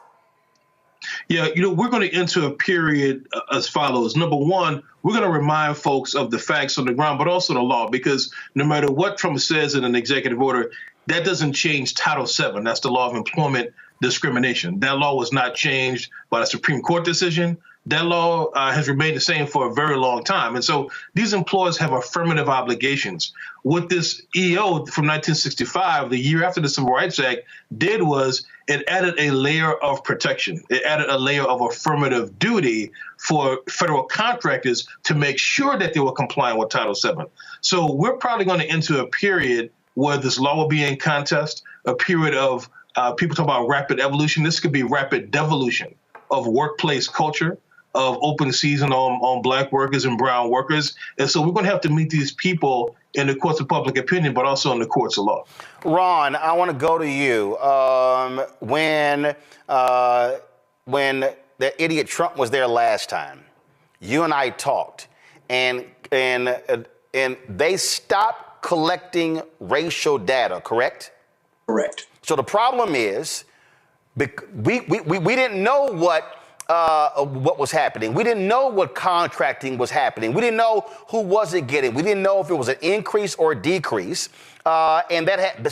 Yeah, you know, we're going to enter a period as follows. Number one, we're going to remind folks of the facts on the ground, but also the law, because no matter what Trump says in an executive order, that doesn't change Title VII. That's the law of employment discrimination. That law was not changed by the Supreme Court decision. That law has remained the same for a very long time. And so these employers have affirmative obligations. What this EO from 1965, the year after the Civil Rights Act, did was it added a layer of protection. It added a layer of affirmative duty for federal contractors to make sure that they were complying with Title VII. So we're probably going to enter a period where this law will be in contest, a period of people talk about rapid evolution. This could be rapid devolution of workplace culture, of open season on Black workers and brown workers. And so we're going to have to meet these people in the courts of public opinion, but also in the courts of law. Ron, I want to go to you. When the idiot Trump was there last time, you and I talked, and they stopped collecting racial data, correct? Correct. So the problem is, we didn't know what was happening. We didn't know what contracting was happening. We didn't know who was it getting. We didn't know if it was an increase or a decrease. And that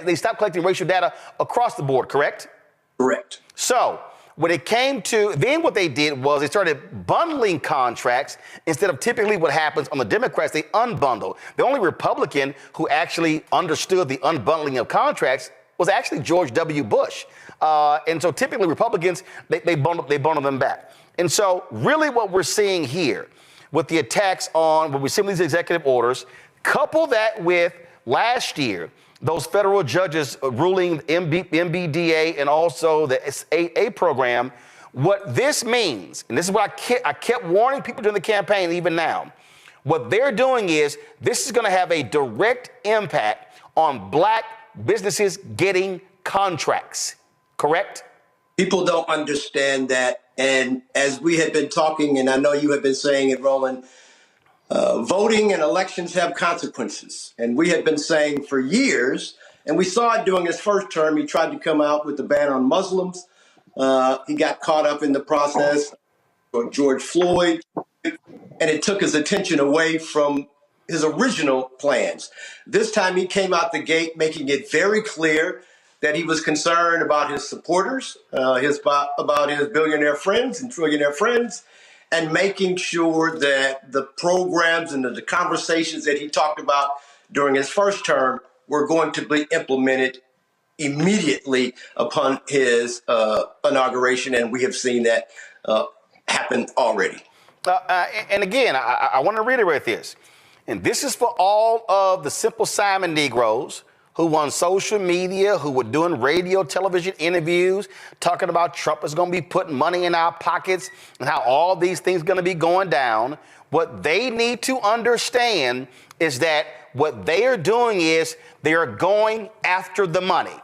they stopped collecting racial data across the board, correct? Correct. So when it came to, then what they did was they started bundling contracts instead of typically what happens on the Democrats, they unbundle. The only Republican who actually understood the unbundling of contracts was actually George W. Bush. And so typically Republicans, they bundle them back. And so really what we're seeing here with the attacks on, when we see these executive orders, couple that with last year, those federal judges ruling MBDA and also the AA program, what this means, and this is what I kept warning people during the campaign, even now, what they're doing is this is going to have a direct impact on Black businesses getting contracts, correct? People don't understand that. And as we had been talking, and I know you have been saying it, Roland, voting and elections have consequences. And we had been saying for years, and we saw it during his first term, he tried to come out with the ban on Muslims. He got caught up in the process of George Floyd, and it took his attention away from his original plans. This time he came out the gate making it very clear that he was concerned about his supporters, about his billionaire friends and trillionaire friends, and making sure that the programs and the conversations that he talked about during his first term were going to be implemented immediately upon his inauguration. And we have seen that happen already. And again, I want to reiterate this. And this is for all of the Simple Simon Negroes who on social media, who were doing radio, television interviews, talking about Trump is going to be putting money in our pockets and how all these things are going to be going down. What they need to understand is that what they are doing is they are going after the money.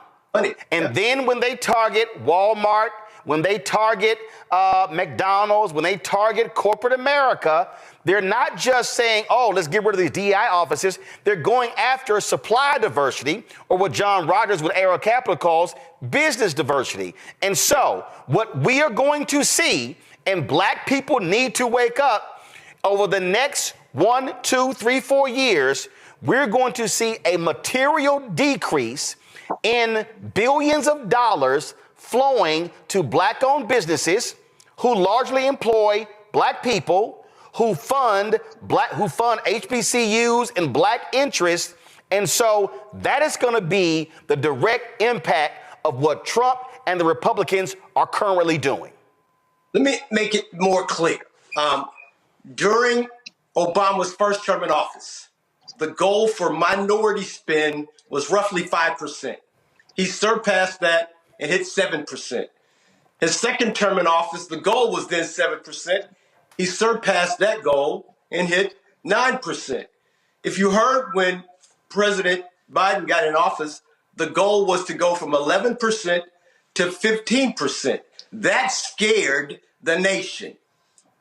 And then when they target Walmart, when they target McDonald's, when they target corporate America, they're not just saying, oh, let's get rid of these DEI offices. They're going after supply diversity, or what John Rogers with Arrow Capital calls business diversity. And so what we are going to see, and Black people need to wake up, over the next 1, 2, 3, 4 years, we're going to see a material decrease in billions of dollars flowing to Black-owned businesses who largely employ Black people, who fund HBCUs and Black interests. And so that is going to be the direct impact of what Trump and the Republicans are currently doing. Let me make it more clear. During Obama's first term in office, the goal for minority spend was roughly 5%. He surpassed that and hit 7%. His second term in office, the goal was then 7%. He surpassed that goal and hit 9%. If you heard when President Biden got in office, the goal was to go from 11% to 15%. That scared the nation.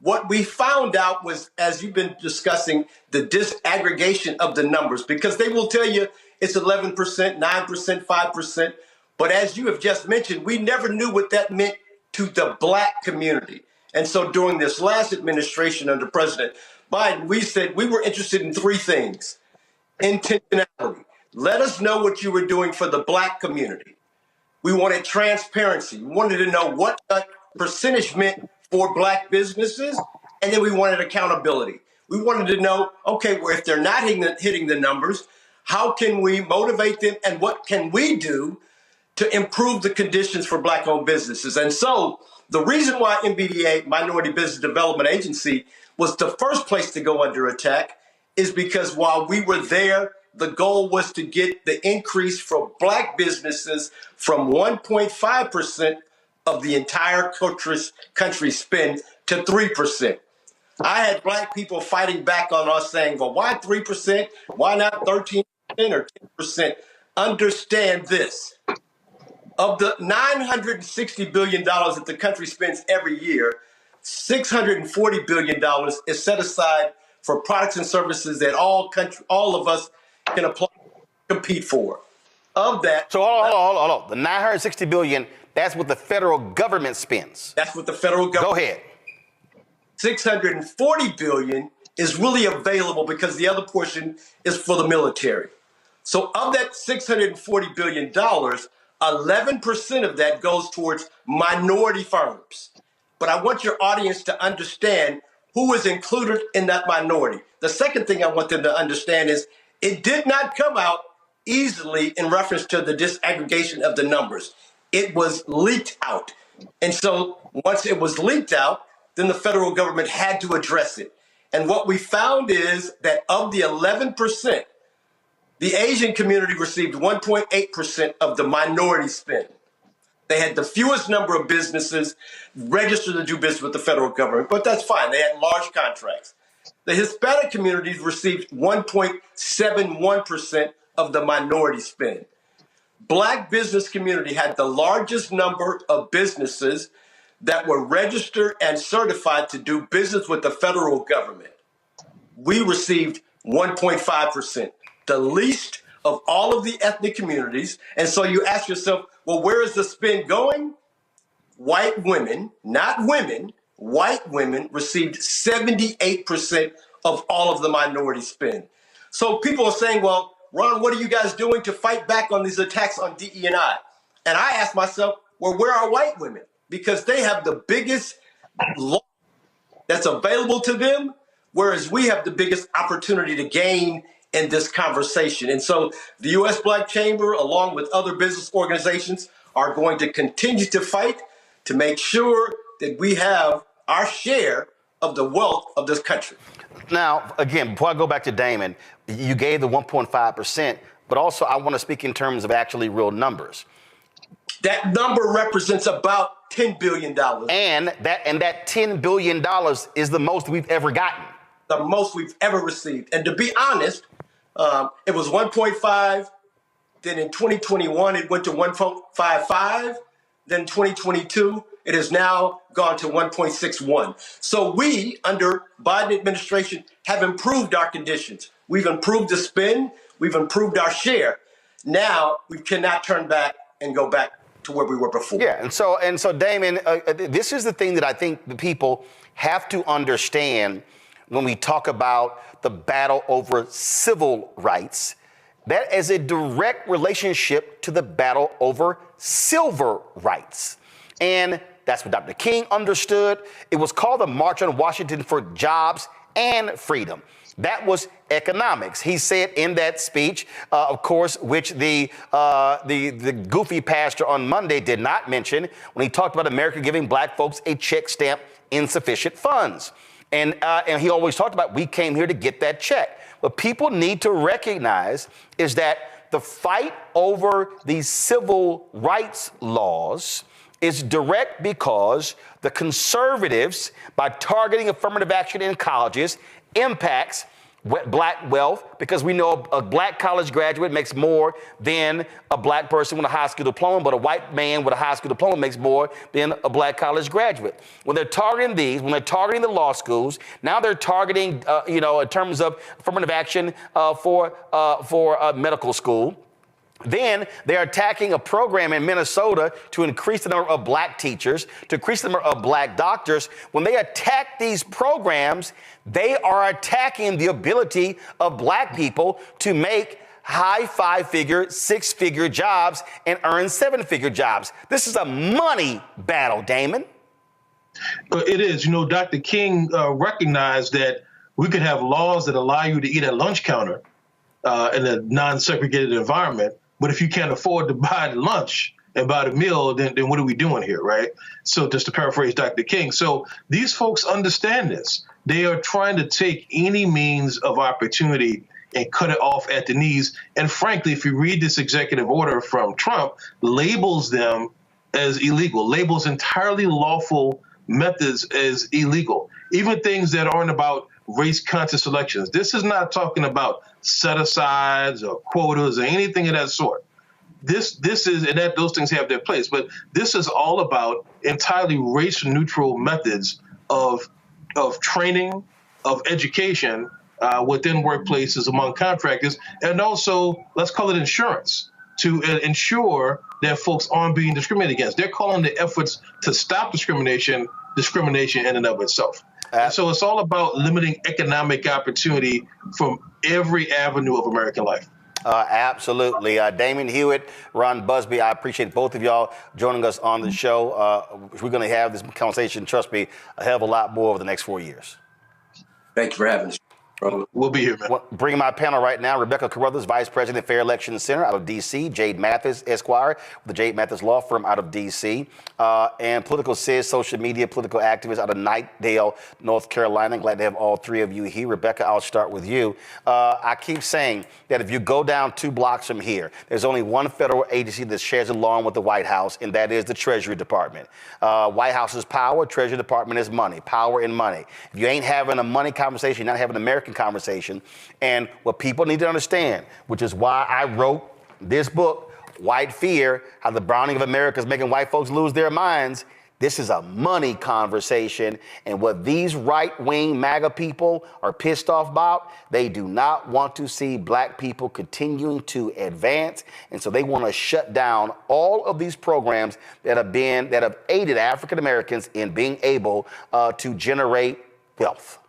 What we found out was, as you've been discussing, the disaggregation of the numbers, because they will tell you it's 11%, 9%, 5%. But as you have just mentioned, we never knew what that meant to the Black community. And so during this last administration under President Biden, we said we were interested in 3 things. Intentionality. Let us know what you were doing for the Black community. We wanted transparency. We wanted to know what that percentage meant for Black businesses, and then we wanted accountability. We wanted to know, okay, well, if they're not hitting the numbers, how can we motivate them, and what can we do to improve the conditions for Black-owned businesses? And so the reason why MBDA, Minority Business Development Agency, was the first place to go under attack is because while we were there, the goal was to get the increase for Black businesses from 1.5% of the entire country spend to 3%. I had Black people fighting back on us saying, well, why 3%? Why not 13% or 10%? Understand this. Of the $960 billion that the country spends every year, $640 billion is set aside for products and services that all of us can apply, compete for. Of that, so hold on. The $960 billion, that's what the federal government spends. That's what the federal government. Go ahead. $640 billion is really available because the other portion is for the military. So of that $640 billion, 11% of that goes towards minority firms. But I want your audience to understand who is included in that minority. The second thing I want them to understand is it did not come out easily in reference to the disaggregation of the numbers. It was leaked out. And so once it was leaked out, then the federal government had to address it. And what we found is that of the 11%, the Asian community received 1.8% of the minority spend. They had the fewest number of businesses registered to do business with the federal government, but that's fine. They had large contracts. The Hispanic communities received 1.71% of the minority spend. Black business community had the largest number of businesses that were registered and certified to do business with the federal government. We received 1.5%, the least of all of the ethnic communities. And so you ask yourself, well, where is the spend going? White women, not women, white women received 78% of all of the minority spend. So people are saying, well, Ron, what are you guys doing to fight back on these attacks on DE&I? And I ask myself, well, where are white women? Because they have the biggest law that's available to them, whereas we have the biggest opportunity to gain in this conversation. And so the U.S. Black Chamber, along with other business organizations, are going to continue to fight to make sure that we have our share of the wealth of this country. Now, again, before I go back to Damon, you gave the 1.5%, but also I want to speak in terms of actually real numbers. That number represents about $10 billion. And that $10 billion is the most we've ever gotten. The most we've ever received. And to be honest, it was 1.5. Then in 2021, it went to 1.55. Then 2022, it has now gone to 1.61. So we, under Biden administration, have improved our conditions. We've improved the spend. We've improved our share. Now we cannot turn back and go back to where we were before. Yeah, and so Damon, this is the thing that I think the people have to understand when we talk about the battle over civil rights. That is a direct relationship to the battle over silver rights. And that's what Dr. King understood. It was called the March on Washington for Jobs and Freedom. That was economics. He said in that speech, of course, which the goofy pastor on Monday did not mention when he talked about America giving black folks a check stamp, insufficient funds. And he always talked about, we came here to get that check. What people need to recognize is that the fight over these civil rights laws is direct because the conservatives, by targeting affirmative action in colleges, impacts black wealth, because we know a black college graduate makes more than a black person with a high school diploma, but a white man with a high school diploma makes more than a black college graduate. When they're targeting these, when they're targeting the law schools, now they're targeting, in terms of affirmative action for medical school. Then they're attacking a program in Minnesota to increase the number of black teachers, to increase the number of black doctors. When they attack these programs, they are attacking the ability of black people to make high 5-figure, 6-figure jobs and earn 7-figure jobs. This is a money battle, Damon. It is. Dr. King recognized that we could have laws that allow you to eat at lunch counter in a non-segregated environment, but if you can't afford to buy the lunch and buy the meal, then what are we doing here, right? So just to paraphrase Dr. King. So these folks understand this. They are trying to take any means of opportunity and cut it off at the knees. And frankly, if you read this executive order from Trump, labels them as illegal, labels entirely lawful methods as illegal, even things that aren't about race-conscious elections. This is not talking about set-asides or quotas or anything of that sort. This is, and that those things have their place, but this is all about entirely race-neutral methods of training, of education within workplaces among contractors, and also, let's call it insurance, to ensure that folks aren't being discriminated against. They're calling the efforts to stop discrimination in and of itself. And so it's all about limiting economic opportunity from every avenue of American life. Absolutely. Damon Hewitt, Ron Busby, I appreciate both of y'all joining us on the show. We're going to have this conversation, trust me, a hell of a lot more over the next 4 years. Thank you for having us. We'll be here, man. Bringing my panel right now, Rebecca Carruthers, Vice President, Fair Election Center out of D.C., Jade Mathis, Esquire, with the Jade Mathis Law Firm out of D.C., and Political Sis, social media, political activist out of Knightdale, North Carolina. Glad to have all three of you here. Rebecca, I'll start with you. I keep saying that if you go down 2 blocks from here, there's only one federal agency that shares a lawn with the White House, and that is the Treasury Department. White House is power, Treasury Department is money, power and money. If you ain't having a money conversation, you're not having an American conversation. And what people need to understand, which is why I wrote this book, White Fear, How the Browning of America is Making White Folks Lose Their Minds. This is a money conversation. And what these right-wing MAGA people are pissed off about, they do not want to see black people continuing to advance. And so they want to shut down all of these programs that have aided African Americans in being able to generate wealth.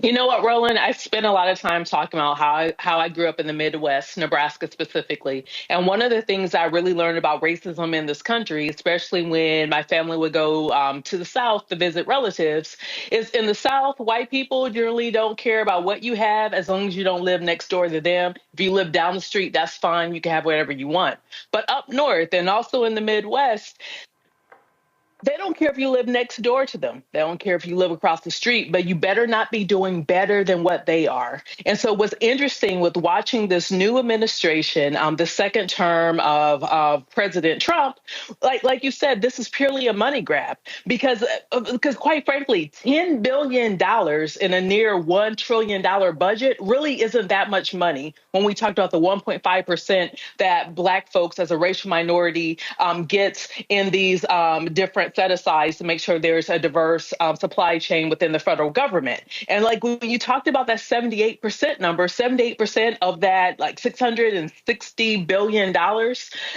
You know what, Roland? I spent a lot of time talking about how I grew up in the Midwest, Nebraska specifically. And one of the things I really learned about racism in this country, especially when my family would go to the South to visit relatives, is in the South, white people generally don't care about what you have as long as you don't live next door to them. If you live down the street, that's fine. You can have whatever you want. But up north and also in the Midwest, they don't care if you live next door to them. They don't care if you live across the street, but you better not be doing better than what they are. And so what's interesting with watching this new administration, the second term of President Trump, like you said, this is purely a money grab because quite frankly, $10 billion in a near $1 trillion budget really isn't that much money when we talked about the 1.5% that Black folks as a racial minority gets in these different set-asides to make sure there's a diverse supply chain within the federal government. And like when you talked about that 78% number, 78% of that, like $660 billion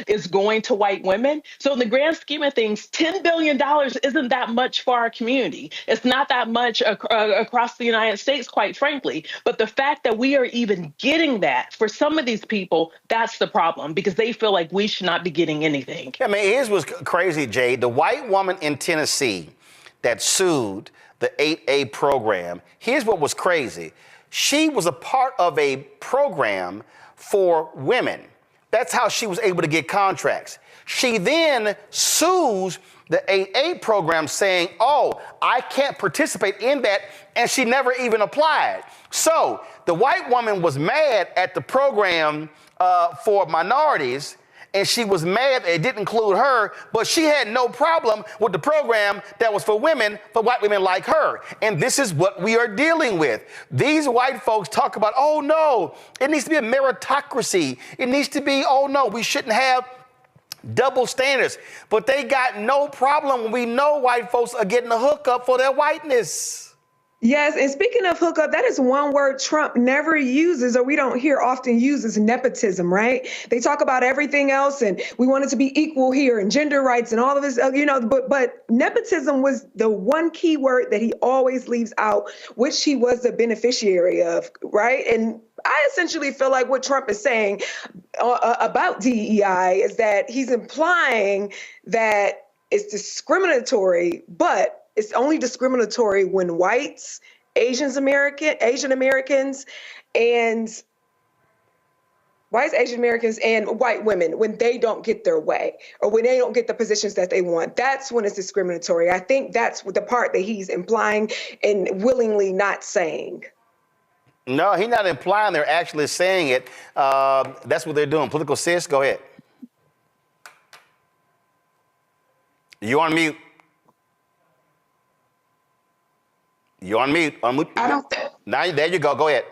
is going to white women. So in the grand scheme of things, $10 billion isn't that much for our community. It's not that much across the United States, quite frankly. But the fact that we are even getting that for some of these people, that's the problem because they feel like we should not be getting anything. I mean, here's what's crazy, Jay. The white woman in Tennessee that sued the 8A program, here's what was crazy. She was a part of a program for women. That's how she was able to get contracts. She then sues the 8A program saying, oh, I can't participate in that, and she never even applied. So the white woman was mad at the program for minorities, and she was mad it didn't include her, but she had no problem with the program that was for women, for white women like her. And this is what we are dealing with. These white folks talk about, oh no, it needs to be a meritocracy. It needs to be, oh no, we shouldn't have double standards. But they got no problem when we know white folks are getting a hookup for their whiteness. Yes, and speaking of hookup, that is one word Trump never uses, or we don't hear often used, is nepotism, right? They talk about everything else, and we want it to be equal here, and gender rights, and all of this, but nepotism was the one key word that he always leaves out, which he was the beneficiary of, right? And I essentially feel like what Trump is saying about DEI is that he's implying that it's discriminatory, but it's only discriminatory when whites, Asian Americans, and white women, when they don't get their way or when they don't get the positions that they want. That's when it's discriminatory. I think that's the part that he's implying and willingly not saying. No, he's not implying, they're actually saying it. That's what they're doing. Political sis, go ahead. You on mute. You're on mute. I don't now, there you go. Go ahead.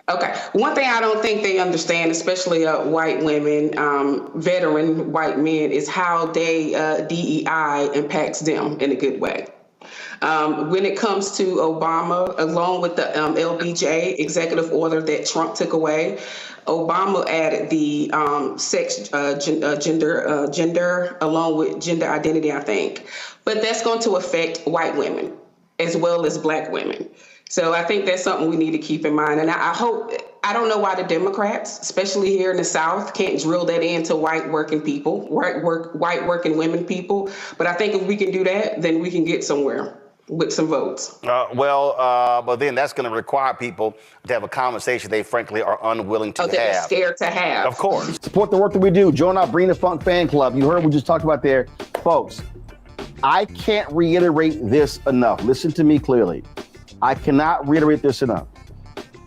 Okay. One thing I don't think they understand, especially white women, veteran white men, is how DEI impacts them in a good way. When it comes to Obama, along with the LBJ executive order that Trump took away, Obama added the gender along with gender identity, I think. But that's going to affect white women as well as black women. So I think that's something we need to keep in mind. And I don't know why the Democrats, especially here in the South, can't drill that into white working people, white working women people. But I think if we can do that, then we can get somewhere with some votes. But then that's going to require people to have a conversation they frankly are unwilling to have. They're scared to have. Of course. Support the work that we do. Join our Bring the Funk fan club. You heard what we just talked about there. Folks, I can't reiterate this enough. Listen to me clearly. I cannot reiterate this enough.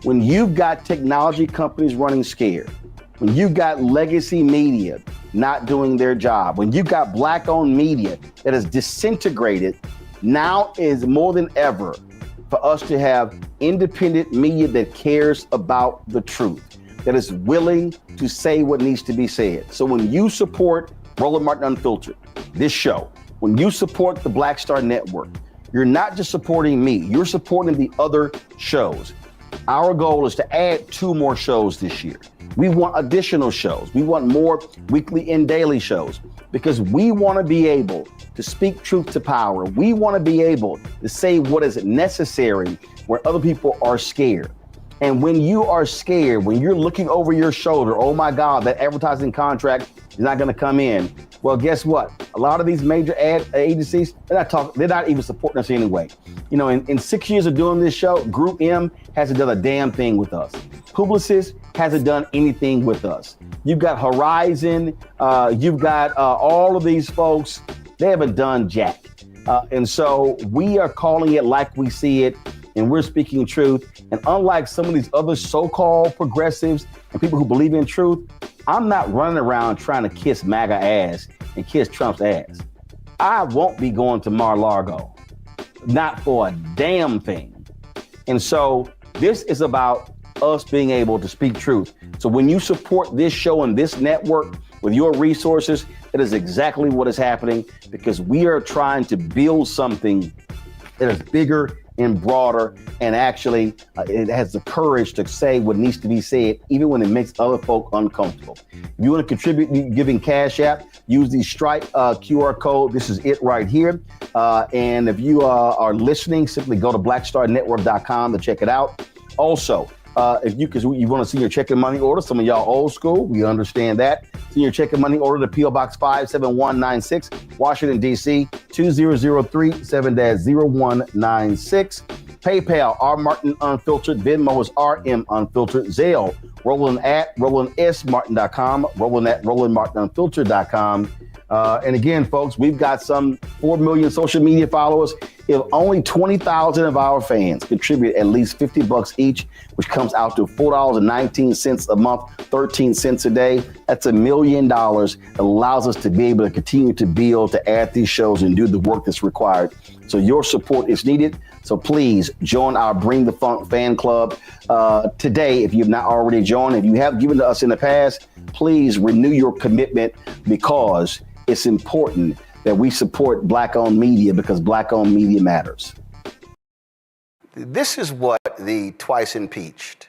When you've got technology companies running scared, when you've got legacy media not doing their job, when you've got black-owned media that is disintegrated, now is more than ever for us to have independent media that cares about the truth, that is willing to say what needs to be said. So when you support Roland Martin Unfiltered, this show, when you support the Black Star Network, you're not just supporting me, you're supporting the other shows. Our goal is to add 2 more shows this year. We want additional shows. We want more weekly and daily shows because we want to be able to speak truth to power. We want to be able to say what is necessary where other people are scared. And when you are scared, when you're looking over your shoulder, oh my God, that advertising contract is not going to come in. Well, guess what? A lot of these major ad agencies, they're not even supporting us anyway. You know, in 6 years of doing this show, Group M hasn't done a damn thing with us. Publicis hasn't done anything with us. You've got Horizon, you've got all of these folks, they haven't done jack. And so we are calling it like we see it, and we're speaking truth. And unlike some of these other so-called progressives and people who believe in truth, I'm not running around trying to kiss MAGA ass and kiss Trump's ass. I won't be going to Mar-a-Lago, not for a damn thing. And so this is about us being able to speak truth. So when you support this show and this network with your resources, that is exactly what is happening, because we are trying to build something that is bigger and broader, and actually it has the courage to say what needs to be said, even when it makes other folk uncomfortable. If you want to contribute giving Cash App, use the Stripe QR code. This is it right here. And if you are listening, simply go to blackstarnetwork.com to check it out. Also, because you want to see your checking money order, some of y'all old school, we understand that. See your checking money order to P.O. Box 57196, Washington, D.C., 2003 7-0196. PayPal, R. Martin Unfiltered. Venmo is RM Unfiltered. Zelle, Roland at RolandSMartin.com, Roland at RolandMartinUnfiltered.com. And again, folks, we've got some 4 million social media followers. If only 20,000 of our fans contribute at least $50 each, which comes out to $4.19 a month, 13 cents a day, that's $1 million. That allows us to be able to continue to build, to add these shows and do the work that's required. So your support is needed. So please join our Bring the Funk fan club today. If you've not already joined, if you have given to us in the past, please renew your commitment, because it's important that we support Black-owned media, because Black-owned media matters. This is what the twice impeached,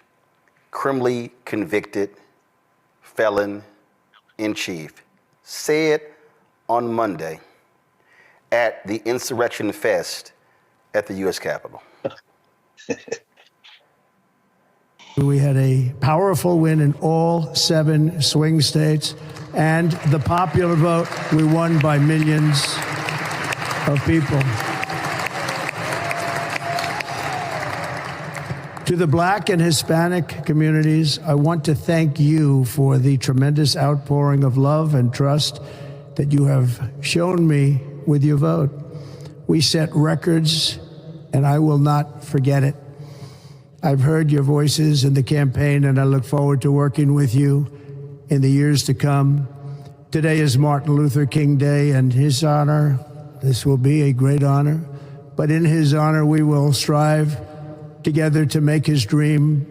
criminally convicted felon in chief said on Monday at the Insurrection Fest at the U.S. Capitol. We had a powerful win in all 7 swing states, and the popular vote, we won by millions of people. To the Black and Hispanic communities, I want to thank you for the tremendous outpouring of love and trust that you have shown me with your vote. We set records, and I will not forget it. I've heard your voices in the campaign, and I look forward to working with you in the years to come. Today is Martin Luther King Day, and his honor, this will be a great honor, but in his honor, we will strive together to make his dream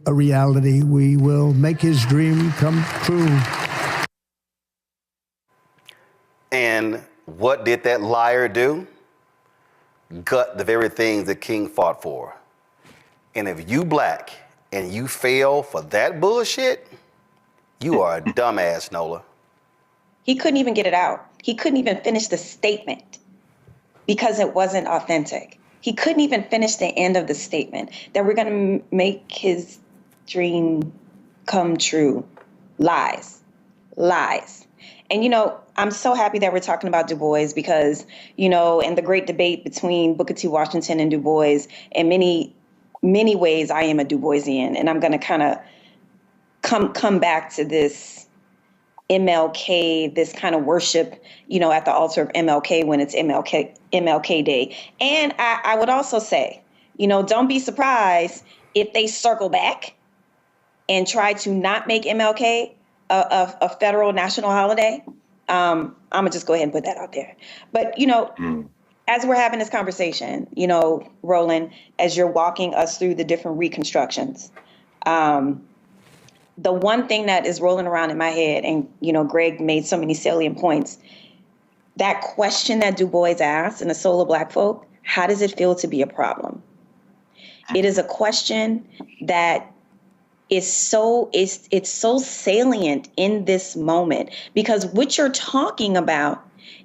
a reality. We will make his dream come true. And what did that liar do? Gut the very things that King fought for. And if you Black and you fail for that bullshit, you are a dumbass, Nola. He couldn't even get it out. He couldn't even finish the statement because it wasn't authentic. He couldn't even finish the end of the statement that we're going to make his dream come true. Lies. Lies. And, you know, I'm so happy that we're talking about Du Bois because, you know, in the great debate between Booker T. Washington and Du Bois, in many ways, I am a Du Boisian. And I'm going to kind of come back to this MLK, this kind of worship, you know, at the altar of MLK when it's MLK Day. And I would also say, you know, don't be surprised if they circle back and try to not make MLK a federal national holiday. I'm gonna just go ahead and put that out there. But, you know, as we're having this conversation, you know, Roland, as you're walking us through the different reconstructions, the one thing that is rolling around in my head, and, you know, Greg made so many salient points, that question that Du Bois asked in The Soul of Black Folk, how does it feel to be a problem? It is a question that is so salient in this moment, because what you're talking about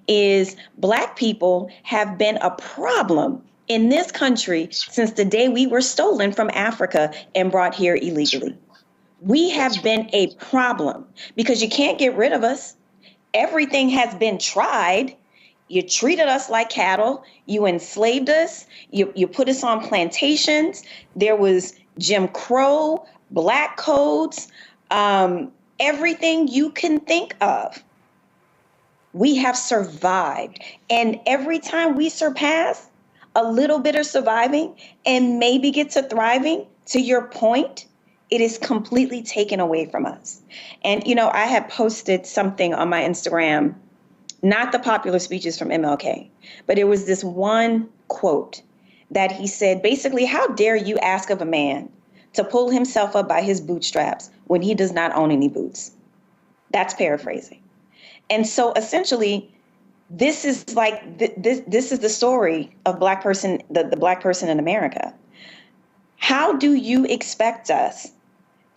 is Black people have been a problem in this country since the day we were stolen from Africa and brought here illegally. We have been a problem because you can't get rid of us. Everything has been tried. You treated us like cattle. You enslaved us. You put us on plantations. There was Jim Crow, Black codes, everything you can think of. We have survived. And every time we surpass a little bit of surviving and maybe get to thriving, to your point, it is completely taken away from us. And, you know, I had posted something on my Instagram, not the popular speeches from MLK, but it was this one quote that he said, basically, how dare you ask of a man to pull himself up by his bootstraps when he does not own any boots? That's paraphrasing. And so essentially, this is like, this is the story of Black person, the Black person in America. How do you expect us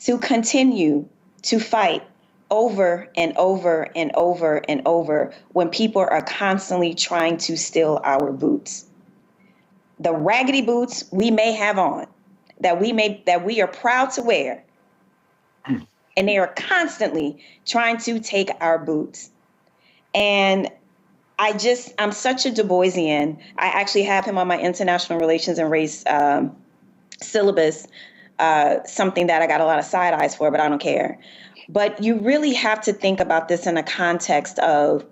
to continue to fight over and over and over and over when people are constantly trying to steal our boots? The raggedy boots we may have on, that we are proud to wear, and they are constantly trying to take our boots. And I'm such a Du Boisian. I actually have him on my international relations and race syllabus, something that I got a lot of side eyes for, but I don't care. But you really have to think about this in a context of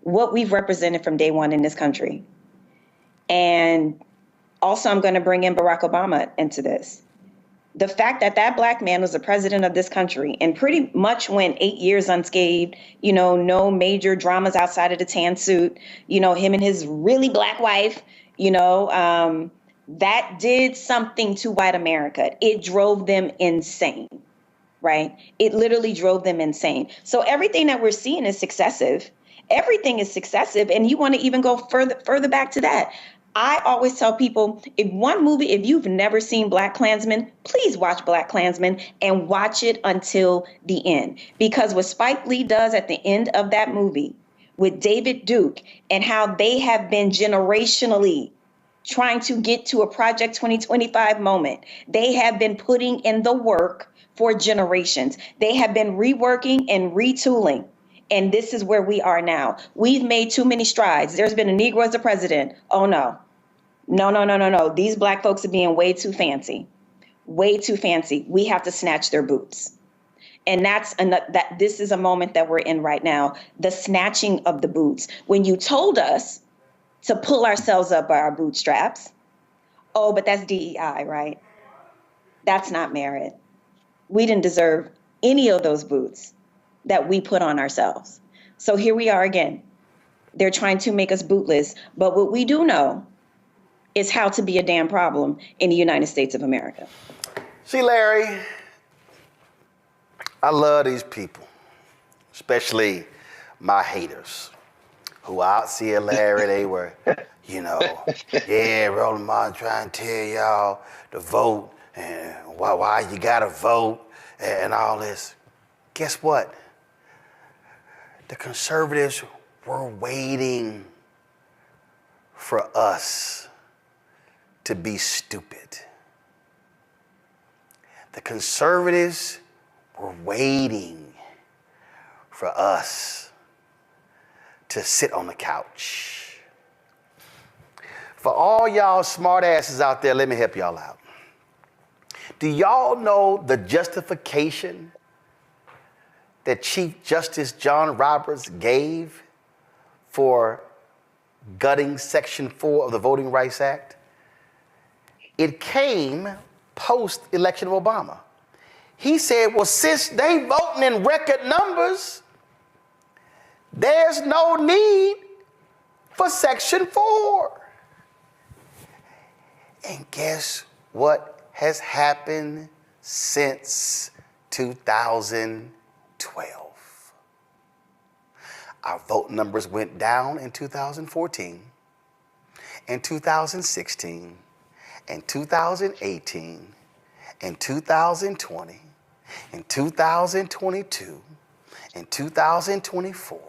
what we've represented from day one in this country. And also, I'm going to bring in Barack Obama into this. The fact that that Black man was the president of this country and pretty much went 8 years unscathed, you know, no major dramas outside of the tan suit, you know, him and his really Black wife, you know, that did something to white America. It drove them insane, right? It literally drove them insane. So everything that we're seeing is successive. Everything is successive. And you want to even go further back to that. I always tell people, if you've never seen Black Klansman, please watch Black Klansman and watch it until the end. Because what Spike Lee does at the end of that movie with David Duke and how they have been generationally trying to get to a Project 2025 moment, they have been putting in the work for generations. They have been reworking and retooling. And this is where we are now. We've made too many strides. There's been a Negro as the president. Oh, no. No. These Black folks are being way too fancy. Way too fancy. We have to snatch their boots. And this is a moment that we're in right now. The snatching of the boots. When you told us to pull ourselves up by our bootstraps, oh, but that's DEI, right? That's not merit. We didn't deserve any of those boots that we put on ourselves. So here we are again. They're trying to make us bootless. But what we do know is how to be a damn problem in the United States of America. See, Larry, I love these people, especially my haters, who out see Larry, they were, Roland Martin trying to tell y'all to vote and why you gotta vote and all this. Guess what? The conservatives were waiting for us to be stupid. The conservatives were waiting for us to sit on the couch. For all y'all smart asses out there, let me help y'all out. Do y'all know the justification that Chief Justice John Roberts gave for gutting Section 4 of the Voting Rights Act? It came post-election of Obama. He said, well, since they voting in record numbers, there's no need for Section 4. And guess what has happened since 2012? Our vote numbers went down in 2014, in 2016, in 2018, in 2020, in 2022, in 2024.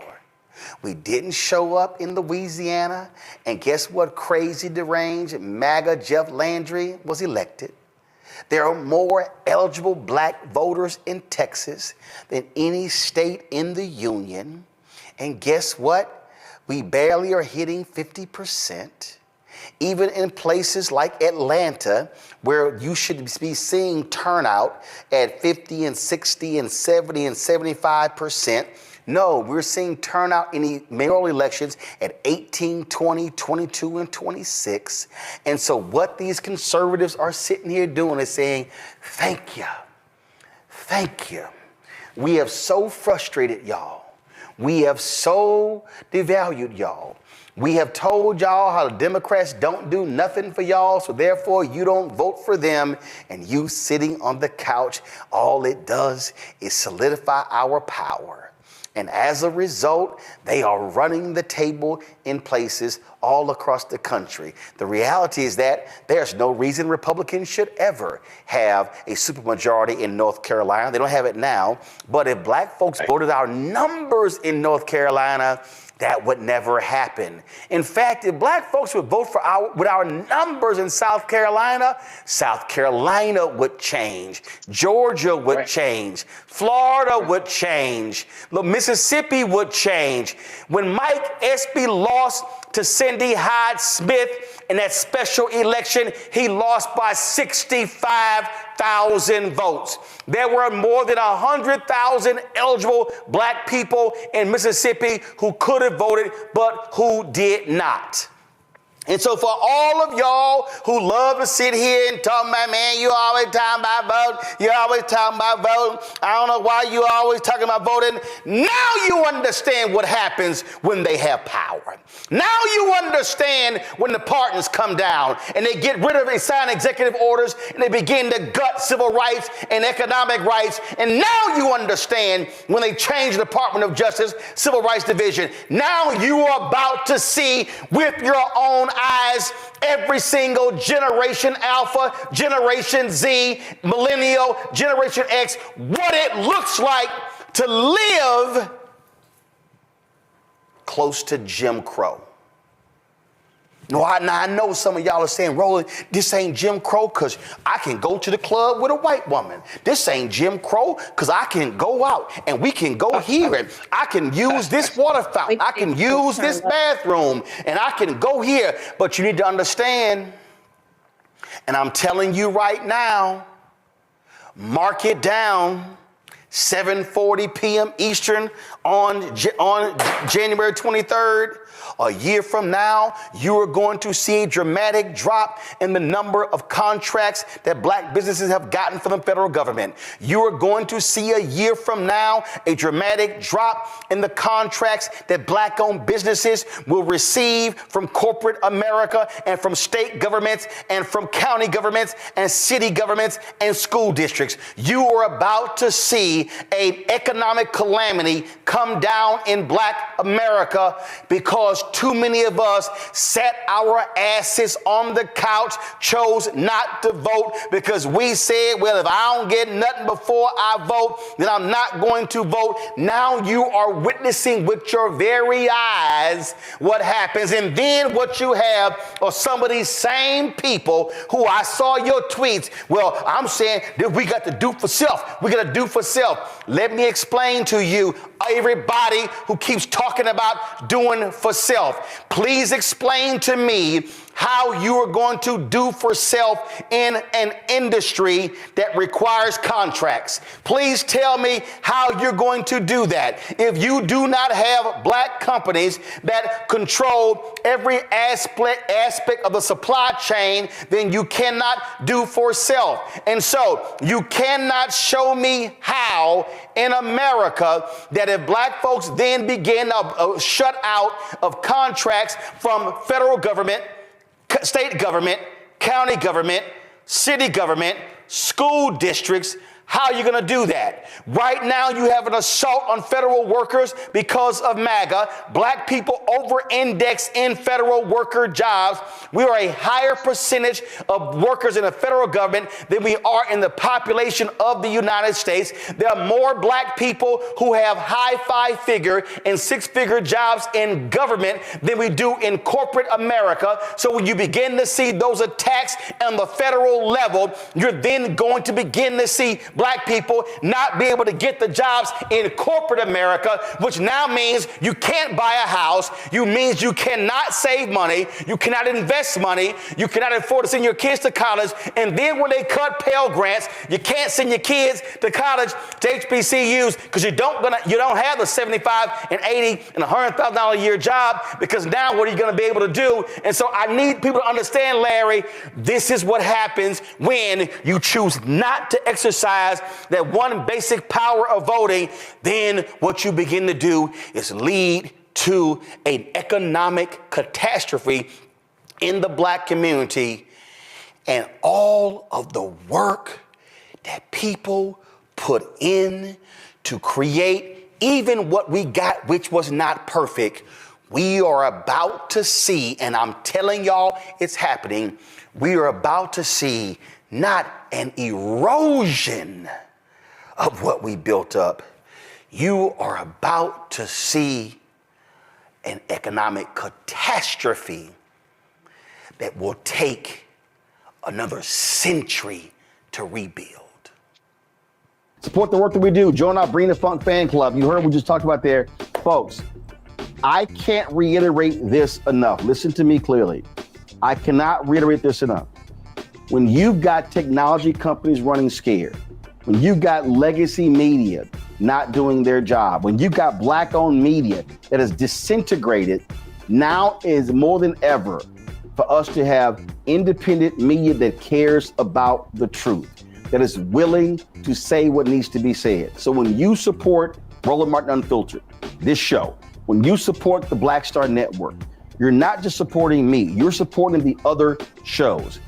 We didn't show up in Louisiana, and guess what? Crazy, deranged, MAGA Jeff Landry was elected. There are more eligible Black voters in Texas than any state in the union. And guess what? We barely are hitting 50%. Even in places like Atlanta, where you should be seeing turnout at 50 and 60 and 70 and 75%. No, we're seeing turnout in the mayoral elections at 18, 20, 22, and 26. And so what these conservatives are sitting here doing is saying, thank you. Thank you. We have so frustrated y'all. We have so devalued y'all. We have told y'all how the Democrats don't do nothing for y'all, so therefore you don't vote for them, and you sitting on the couch, all it does is solidify our power. And as a result, they are running the table in places all across the country. The reality is that there's no reason Republicans should ever have a supermajority in North Carolina. They don't have it now. But if Black folks voted our numbers in North Carolina, that would never happen. In fact, if Black folks would vote with our numbers in South Carolina would change. Georgia would change. Florida would change. Mississippi would change. When Mike Espy lost to Cindy Hyde Smith in that special election, he lost by 65,000 votes. There were more than 100,000 eligible Black people in Mississippi who could have voted, but who did not. And so for all of y'all who love to sit here and talk about, man, you always talking about voting. You always talking about voting. I don't know why you always talking about voting. Now you understand what happens when they have power. Now you understand when the partners come down and they get rid of and sign executive orders and they begin to gut civil rights and economic rights. And now you understand when they change the Department of Justice Civil Rights Division. Now you are about to see with your own eyes every single Generation Alpha, Generation Z, Millennial, Generation X, what it looks like to live close to Jim Crow. Now I know some of y'all are saying, Roland, this ain't Jim Crow because I can go to the club with a white woman. This ain't Jim Crow because I can go out and we can go here and I can use this water fountain. I can use this bathroom and I can go here. But you need to understand, and I'm telling you right now, mark it down, 7:40 p.m. Eastern on January 23rd. A year from now, you are going to see a dramatic drop in the number of contracts that black businesses have gotten from the federal government. You are going to see a year from now a dramatic drop in the contracts that black-owned businesses will receive from corporate America and from state governments and from county governments and city governments and school districts. You are about to see an economic calamity come down in black America because too many of us sat our asses on the couch, chose not to vote because we said, well, if I don't get nothing before I vote, then I'm not going to vote. Now you are witnessing with your very eyes what happens. And then what you have are some of these same people who I saw your tweets. Well, I'm saying that we got to do for self. We got to do for self. Let me explain to you, everybody who keeps talking about doing for self, please explain to me how you are going to do for self in an industry that requires contracts. Please tell me how you're going to do that. If you do not have black companies that control every aspect of the supply chain, then you cannot do for self. And so you cannot show me how in America that if black folks then begin to shut out of contracts from federal government, state government, county government, city government, school districts, how are you going to do that? Right now, you have an assault on federal workers because of MAGA. Black people over-index in federal worker jobs. We are a higher percentage of workers in the federal government than we are in the population of the United States. There are more black people who have high five-figure and six-figure jobs in government than we do in corporate America. So when you begin to see those attacks on the federal level, you're then going to begin to see black people not be able to get the jobs in corporate America, which now means you can't buy a house. You means you cannot save money. You cannot invest money. You cannot afford to send your kids to college. And then when they cut Pell Grants, you can't send your kids to college to HBCUs because you don't have the $75 and $80 and $100,000 a year job, because now what are you going to be able to do? And so I need people to understand, Larry, this is what happens when you choose not to exercise that one basic power of voting. Then what you begin to do is lead to an economic catastrophe in the black community, and all of the work that people put in to create even what we got, which was not perfect, we are about to see, and I'm telling y'all it's happening, we are about to see not an erosion of what we built up. You are about to see an economic catastrophe that will take another century to rebuild. Support the work that we do. Join our Bring the Funk fan club. You heard we just talked about there. Folks, I can't reiterate this enough. Listen to me clearly. I cannot reiterate this enough. When you've got technology companies running scared, when you've got legacy media not doing their job, when you've got black-owned media that is disintegrated, now is more than ever for us to have independent media that cares about the truth, that is willing to say what needs to be said. So when you support Roland Martin Unfiltered, this show, when you support the Black Star Network, you're not just supporting me, you're supporting the other shows.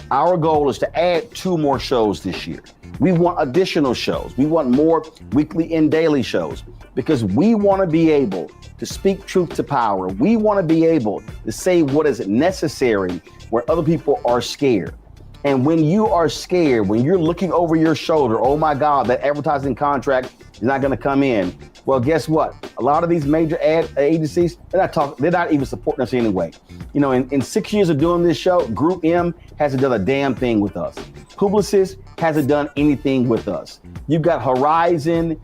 Our goal is to add 2 more shows this year. We want additional shows. We want more weekly and daily shows because we want to be able to speak truth to power. We want to be able to say what is necessary where other people are scared. And when you are scared, when you're looking over your shoulder, oh my God, that advertising contract is not going to come in. Well, guess what? A lot of these major ad agencies, they're not even supporting us anyway. You know, in 6 years of doing this show, Group M hasn't done a damn thing with us. Publicis hasn't done anything with us. You've got Horizon,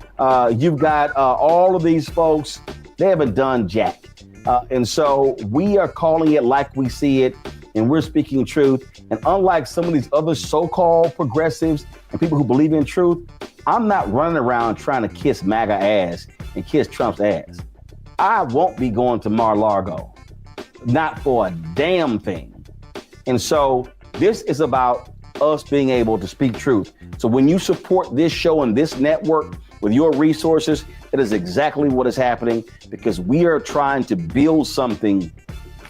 you've got all of these folks, they haven't done jack. And so we are calling it like we see it, and we're speaking truth. And unlike some of these other so-called progressives and people who believe in truth, I'm not running around trying to kiss MAGA ass and kiss Trump's ass. I won't be going to Mar-a-Lago, not for a damn thing. And so this is about us being able to speak truth. So when you support this show and this network with your resources, that is exactly what is happening, because we are trying to build something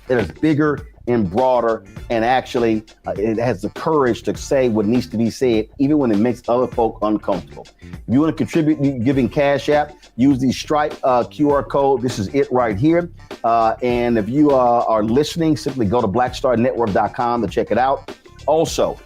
that is bigger and broader, and actually it has the courage to say what needs to be said, even when it makes other folk uncomfortable. If you want to contribute giving Cash App, use the Stripe QR code. This is it right here. And if you are listening, simply go to blackstarnetwork.com to check it out. Also,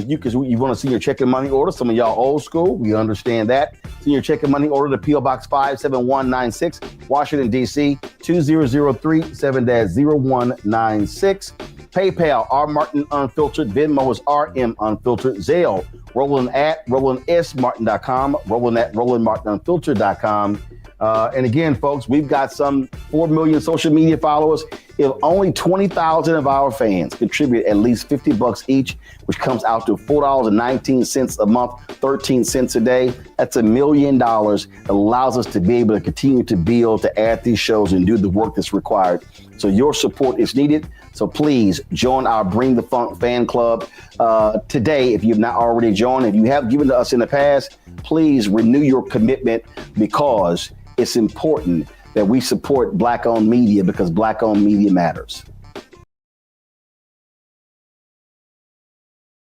because you want to see your checking money order, some of y'all old school, we understand that. See your checking money order to P.O. Box 57196, Washington, D.C., 20037-0196. PayPal, R. Martin Unfiltered. Venmo is RM Unfiltered. Zelle, Roland at RolandSMartin.com, Roland at RolandMartinUnfiltered.com. And again, folks, we've got some 4 million social media followers. If only 20,000 of our fans contribute at least $50 each, which comes out to $4.19 a month, 13 cents a day, that's $1 million. That allows us to be able to continue to build, to add these shows and do the work that's required. So your support is needed. So please join our Bring the Funk fan club today. If you've not already joined, if you have given to us in the past, please renew your commitment, because it's important that we support Black-owned media, because Black-owned media matters.